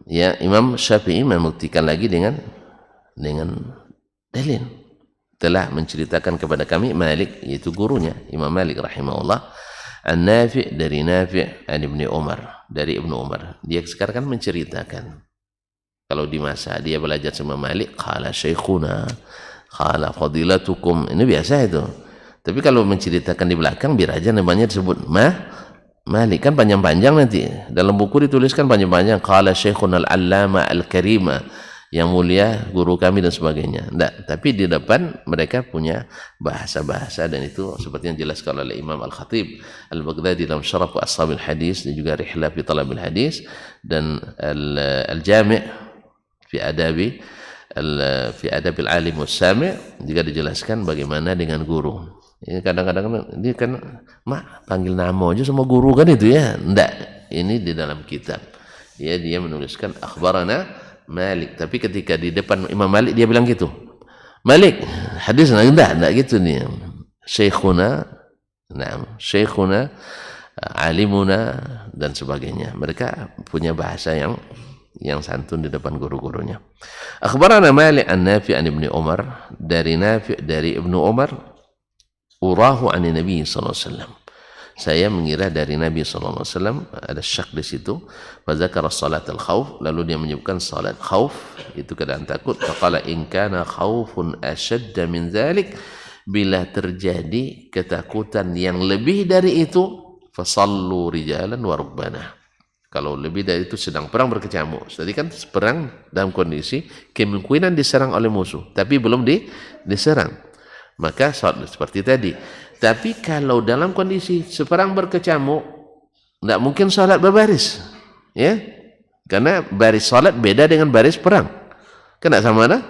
ya, Imam Syafi'i membuktikan lagi dengan dalil. Telah menceritakan kepada kami Malik, yaitu gurunya Imam Malik rahimahullah, An-Nafi', dari Nafi', an Ibni Umar, dari Ibnu Umar. Dia sekarang kan menceritakan kalau di masa dia belajar sama Malik, qala syekhuna, qala fadilatukum, ini biasa itu. Tapi kalau menceritakan di belakang, biar aja namanya disebut Malik, kan panjang-panjang nanti. Dalam buku dituliskan panjang-panjang, qala syekhuna al-allama al-karima, yang mulia guru kami dan sebagainya. Enggak, tapi di depan mereka punya bahasa-bahasa, dan itu seperti yang dijelaskan oleh Imam Al-Khatib Al-Baghdadi dalam Syarah Ashabil Hadis, dan juga Rihlah fi Talabil Hadis, dan Al-Jami' fi Adabil Alim was-Sami' juga dijelaskan bagaimana dengan guru. Ini kadang-kadang ini kan panggil nama aja sama guru kan itu ya. Enggak, ini di dalam kitab. Ya, dia menuliskan akhbarana Malik, tapi ketika di depan Imam Malik dia bilang gitu, Malik hadis, enggak gitu nih, syekhuna, syekhuna, alimuna, dan sebagainya. Mereka punya bahasa yang santun di depan guru-gurunya. Akhbarana Malik an-Nafi' an Ibni Umar, dari Nafi' dari Ibnu Umar, urahu an Nabi sallallahu alaihi wasallam, saya mengira dari Nabi sallallahu alaihi wasallam, ada syak di situ. Wa zakara salat al-khauf, lalu dia menyebutkan salat khauf, itu keadaan takut. Faqala in kana khaufun ashadda min dzalik, bila terjadi ketakutan yang lebih dari itu, fasallu rijalan wa rukbana, kalau lebih dari itu sedang perang berkecamuk. Tadi kan perang dalam kondisi kemungkinan diserang oleh musuh tapi belum diserang, maka salat seperti tadi. Tapi kalau dalam kondisi seperang berkecamuk, tidak mungkin salat berbaris, ya, karena baris salat beda dengan baris perang. Kena sama ada?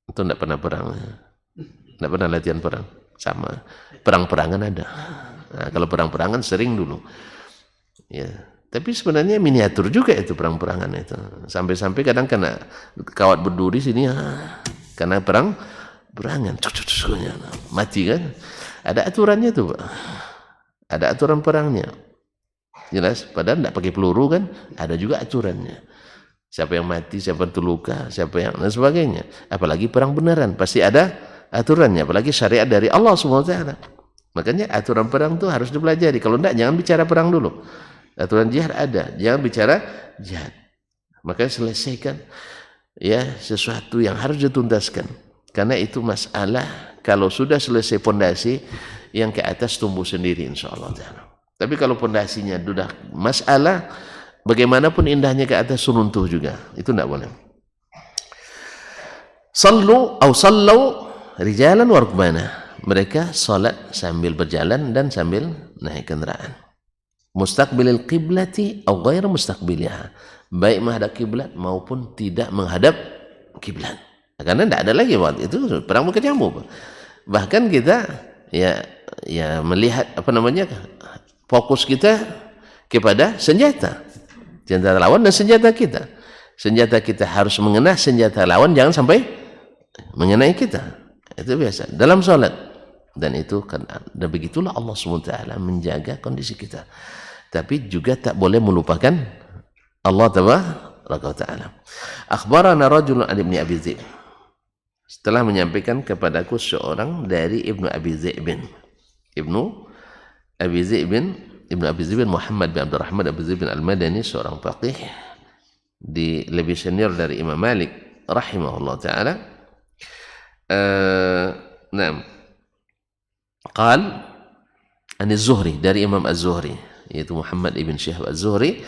Itu tidak pernah perang, tidak pernah latihan perang, sama. Perang-perangan ada. Nah, kalau perang-perangan sering dulu, ya. Tapi sebenarnya miniatur juga itu perang-perangan itu. Sampai-sampai kadang kena kawat berduri sini, karena perangan, mati kan. Ada aturannya tuh, Pak. Ada aturan perangnya. Jelas, padahal tidak pakai peluru kan, ada juga aturannya. Siapa yang mati, siapa yang terluka, siapa yang dan sebagainya. Apalagi perang beneran, pasti ada aturannya. Apalagi syariat dari Allah SWT. Makanya aturan perang tuh harus dipelajari. Kalau tidak, jangan bicara perang dulu. Aturan jihad ada, jangan bicara jihad. Maka selesaikan ya sesuatu yang harus dituntaskan. Karena itu masalah kalau sudah selesai pondasi, yang ke atas tumbuh sendiri insyaallah taala. Tapi kalau pondasinya sudah masalah, bagaimanapun indahnya ke atas runtuh juga. Itu tidak boleh. Sallu rijalan wa rukbana. Mereka salat sambil berjalan dan sambil naik kendaraan. Mustaqbilil qiblati atau ghair mustaqbiliha. Baik menghadap kiblat maupun tidak menghadap kiblat. Karena tidak ada lagi waktu itu perang berkecamuk. Bahkan kita ya melihat fokus kita kepada senjata lawan dan senjata kita. Senjata kita harus mengenai senjata lawan, jangan sampai mengenai kita. Itu biasa dalam salat. Dan itu kan, dan begitulah Allah SWT menjaga kondisi kita. Tapi juga tak boleh melupakan Allah Taala. Akhbarana rajulun an Ibnu Abi Zaib. Setelah menyampaikan kepadaku seorang dari Ibnu Abi Zaib. Ibnu Abi Zaib Muhammad bin Abdurrahman Abi Zaib Al-Madani, seorang faqih lebih senior dari Imam Malik rahimahullah taala. Qal an Az-Zuhri, dari Imam Az-Zuhri, yaitu Muhammad ibn Syihab Az-Zuhri,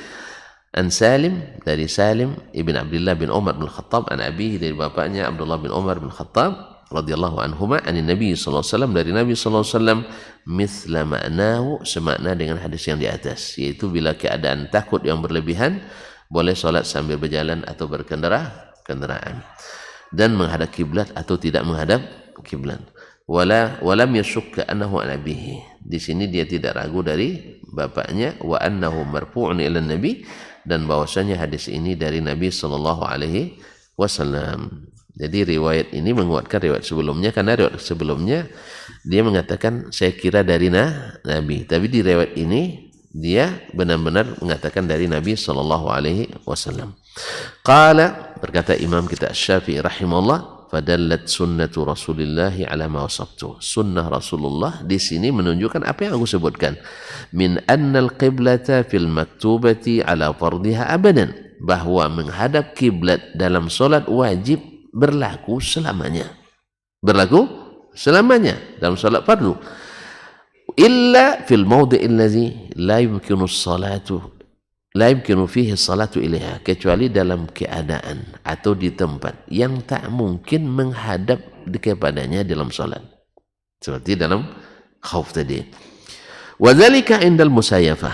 an Salim, dari Salim ibn Abdullah bin Umar bin Khattab, an abihi, dari bapaknya Abdullah bin Umar bin Khattab radhiyallahu anhuma, an Nabi sallallahu alaihi wasallam, dari Nabi sallallahu alaihi wasallam, mithla ma'nahu, semakna dengan hadis yang di atas, yaitu bila keadaan takut yang berlebihan boleh salat sambil berjalan atau berkendaraan, dan menghadap kiblat atau tidak menghadap kiblat. Walam yashukka annahu an abihi, di sini dia tidak ragu dari bapaknya, wa annahu marfu'un ila nabi, dan bahwasanya hadis ini dari Nabi sallallahu alaihi wasallam. Jadi riwayat ini menguatkan riwayat sebelumnya, karena riwayat sebelumnya dia mengatakan saya kira dari Nabi, tapi di riwayat ini dia benar-benar mengatakan dari Nabi sallallahu alaihi wasallam. Qala, berkata Imam kita Syafi'i rahimahullah, fadallat sunnatu Rasulillahi ala ma wasabtu. Sunnah Rasulullah di sini menunjukkan apa yang aku sebutkan, min annal qiblata fil maktubati ala fardiha abadan, bahwa menghadap kiblat dalam solat wajib berlaku selamanya dalam solat fardu, illa fil mawdi'il ladzi la yumkinu fihi salatu ilaiha, kecuali dalam keadaan atau di tempat yang tak mungkin menghadap kepadanya dalam salat, seperti dalam khauf tadi. Wadzalika indal musayafah,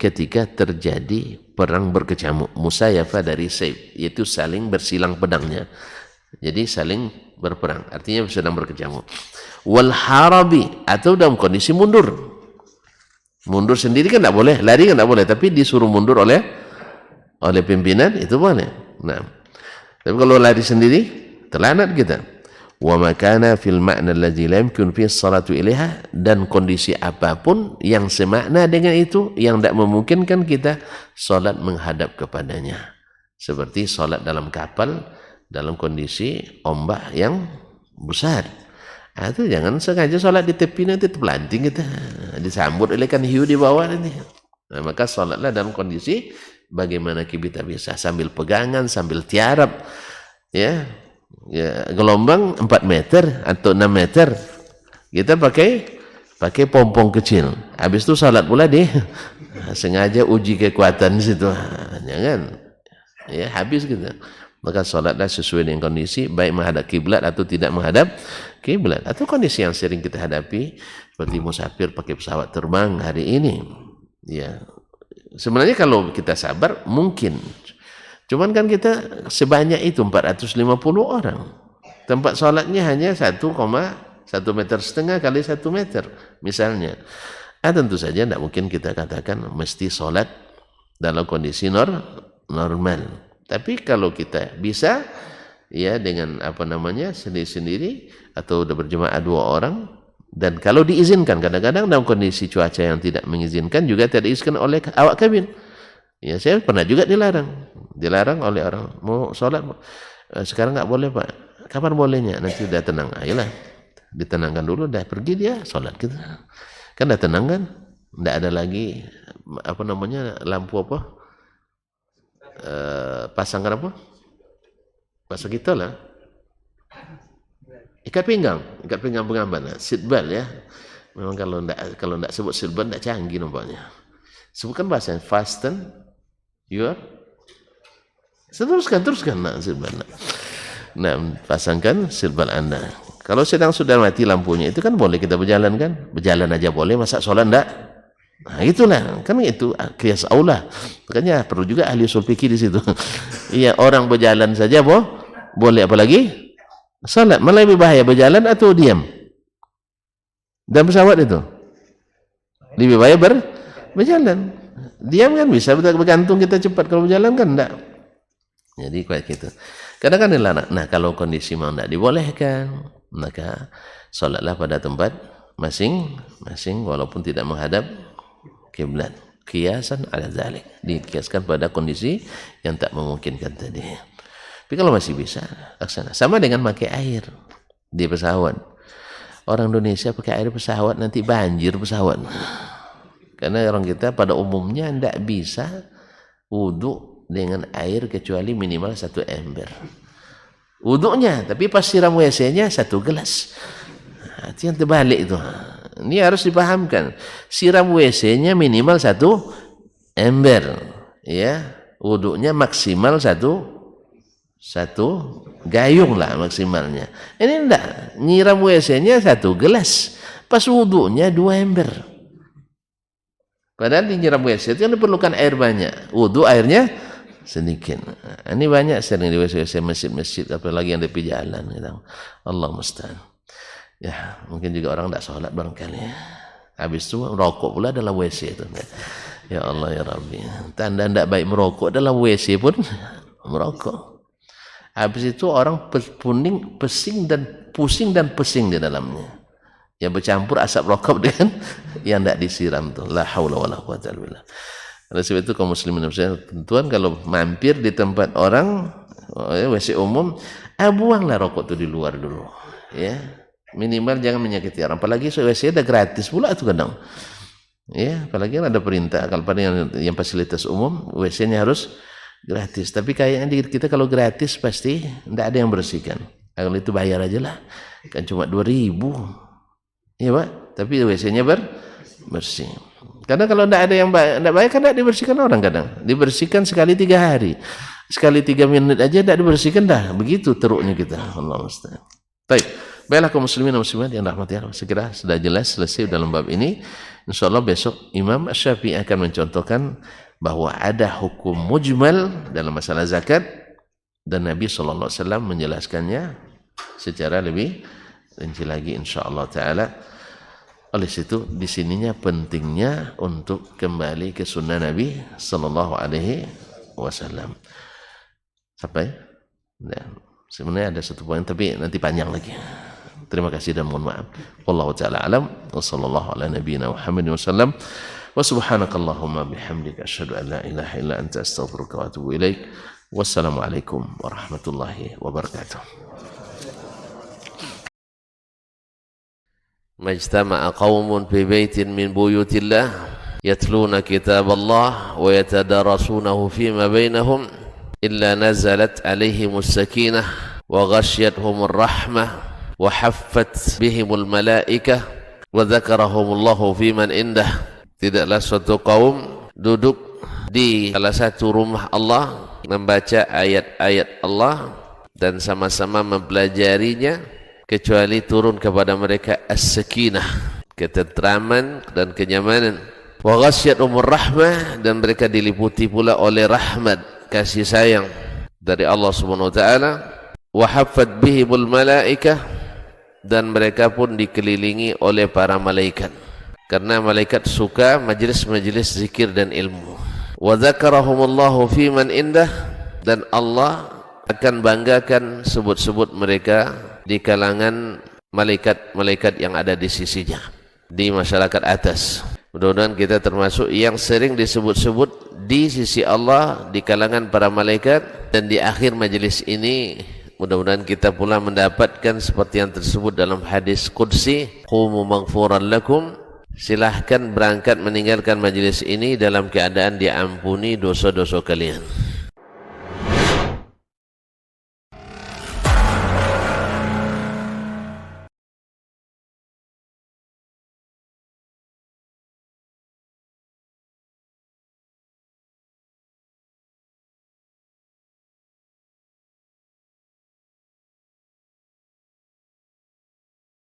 ketika terjadi perang berkecamuk. Musayafah dari saif, yaitu saling bersilang pedangnya, jadi saling berperang, artinya sedang berkecamuk. Wal harabi, atau dalam kondisi mundur sendiri kan tidak boleh, lari kan tidak boleh, tapi disuruh mundur oleh pimpinan itu boleh. Nah, tapi kalau lari sendiri terlanat kita. Wa makana fil ma'na allazi la yumkin fi salatu ilaiha, dan kondisi apapun yang semakna dengan itu, yang tidak memungkinkan kita salat menghadap kepadanya, seperti salat dalam kapal dalam kondisi ombak yang besar. Itu jangan sengaja sholat di tepi, nanti terpelanting kita, disambut oleh ikan hiu di bawah nanti. Nah, maka sholatlah dalam kondisi bagaimana kita bisa, sambil pegangan, sambil tiarap, ya gelombang 4 meter atau 6 meter, kita pakai pompong kecil. Habis itu sholat pula sengaja uji kekuatan di situ, jangan, ya habis kita. Maka sholatlah sesuai dengan kondisi, baik menghadap kiblat atau tidak menghadap kiblat, atau kondisi yang sering kita hadapi seperti musafir pakai pesawat terbang hari ini. Ya, sebenarnya kalau kita sabar mungkin, cuman kan kita sebanyak itu 450 orang, tempat sholatnya hanya 1,1 meter setengah kali 1 meter misalnya. Tentu saja tidak mungkin kita katakan mesti sholat dalam kondisi normal. Tapi kalau kita bisa, ya dengan sendiri-sendiri atau udah berjemaah 2 orang, dan kalau diizinkan, kadang-kadang dalam kondisi cuaca yang tidak mengizinkan juga tidak diizinkan oleh awak kabin. Ya, saya pernah juga dilarang oleh orang mau sholat, sekarang nggak boleh Pak, kapan bolehnya? Nanti udah tenang, ayolah ditenangkan dulu, dah pergi dia sholat kita, kan udah tenang kan, nggak ada lagi lampu pasangkan apa? Bahasa kita lah. Ikat pinggang pengaman, seat belt ya. Memang kalau enggak sebut seat belt enggak canggih nampaknya. Sebutkan bahasa fasten your. Teruskan nak seat belt. Nah, pasangkan seat belt Anda. Kalau sedang sudah mati lampunya itu kan boleh kita berjalan kan? Berjalan aja boleh, masa solat enggak? Nah, itulah kan itu kias aula. Makanya perlu juga ahli usul fikih di situ. Iya, orang berjalan saja boleh apalagi salat. Malah lebih bahaya berjalan atau diam. Dan pesawat itu lebih bahaya berjalan. Diam kan bisa bergantung kita cepat, kalau berjalan kan enggak. Jadi kayak gitu. Kadang-kadang dilarang. Nah, kalau kondisi mau enggak dibolehkan, maka salatlah pada tempat masing-masing walaupun tidak menghadap kiblat. Kiasan ala zalik, dikiaskan pada kondisi yang tak memungkinkan tadi. Tapi kalau masih bisa laksana. Sama dengan pakai air di pesawat. Orang Indonesia pakai air pesawat nanti banjir pesawat. Karena orang kita pada umumnya tidak bisa wudhu dengan air kecuali minimal 1 ember. Wudhunya, tapi pas siram WC-nya 1 gelas. Nah, itu yang terbalik itu. Ini harus dipahamkan. Siram WC-nya minimal 1 ember, ya. Wudhunya maksimal 1 gayung lah maksimalnya. Ini enggak, nyiram WC-nya 1 gelas, pas wudhunya 2 ember. Padahal di nyiram WC itu diperlukan air banyak, wudhu airnya sedikit. Ini banyak sering di WC masjid-masjid, apalagi yang di jalan. Allah musta'an. Ya, mungkin juga orang tidak sholat barangkali. Habis itu merokok pula dalam WC itu. Ya Allah ya Rabbi. Tanda tidak baik merokok dalam WC pun merokok. Habis itu orang pusing dan pesing di dalamnya. Yang bercampur asap rokok dengan yang tidak disiram tuh. La haula wala quwwata illa billah. Oleh sebab itu kaum muslimin tentuan kalau mampir di tempat orang WC umum, buanglah rokok itu di luar dulu. Ya. Minimal jangan menyakiti orang. Apalagi WC ada gratis pula itu kadang. Ya, apalagi ada perintah kalau pada yang fasilitas umum WC-nya harus gratis. Tapi kayaknya di kita kalau gratis pasti tidak ada yang bersihkan. Kalau itu bayar aja lah. Kan cuma 2.000. Iya, Pak. Tapi WC-nya bersih. Karena kalau tidak ada yang tidak bayar kan tidak dibersihkan orang kadang. Dibersihkan sekali 3 hari. Sekali 3 menit aja tidak dibersihkan dah. Begitu teruknya kita. Allah musta'an. Baik. Baiklah kaum muslimin dan muslimat yang rahmati Allah, segera sudah jelas selesai dalam bab ini. Insyaallah besok Imam Asy-Syafi'i akan mencontohkan bahwa ada hukum mujmal dalam masalah zakat dan Nabi sallallahu alaihi wasallam menjelaskannya secara lebih rinci lagi insyaallah taala. Oleh situ di sininya pentingnya untuk kembali ke sunnah Nabi sallallahu alaihi wasallam. Sampai sebenarnya ada satu poin tapi nanti panjang lagi. Terima kasih dan mohon maaf. Wallahu taala alam wa sallallahu ala nabiyyina Muhammadin wasallam. Wa subhanakallahumma bihamdika asyhadu an la ilaha illa anta astaghfiruka wa atubu ilaik. Wassalamu alaikum warahmatullahi wabarakatuh. Majtama'a qaumun fi baitin min buyutillah yatluna kitaballah wa yatadarasunahu fima bainahum illa nazalat alaihimus sakinah wa ghasyiyatuhumur rahmah wa haffat bihimul malaikah wa dzakarahumullahu fiman indah. Tidaklah suatu kaum duduk di salah satu rumah Allah membaca ayat-ayat Allah dan sama-sama mempelajarinya kecuali turun kepada mereka as-sakinah, ketentraman dan kenyamanan. Wa ghasyiyatuhumur rahmah, dan mereka diliputi pula oleh rahmat, kasih sayang dari Allah Subhanahu wa taala. Wa haffat bihimul malaikah, dan mereka pun dikelilingi oleh para malaikat, karena malaikat suka majlis-majlis zikir dan ilmu. Wa dzakarahumullahu fiman indah, dan Allah akan banggakan sebut-sebut mereka di kalangan malaikat-malaikat yang ada di sisinya, di masyarakat atas. Mudah-mudahan kita termasuk yang sering disebut-sebut di sisi Allah di kalangan para malaikat, dan di akhir majlis ini mudah-mudahan kita pula mendapatkan seperti yang tersebut dalam hadis qudsi, qumu maghfuran lakum, silahkan berangkat meninggalkan majlis ini dalam keadaan diampuni dosa-dosa kalian.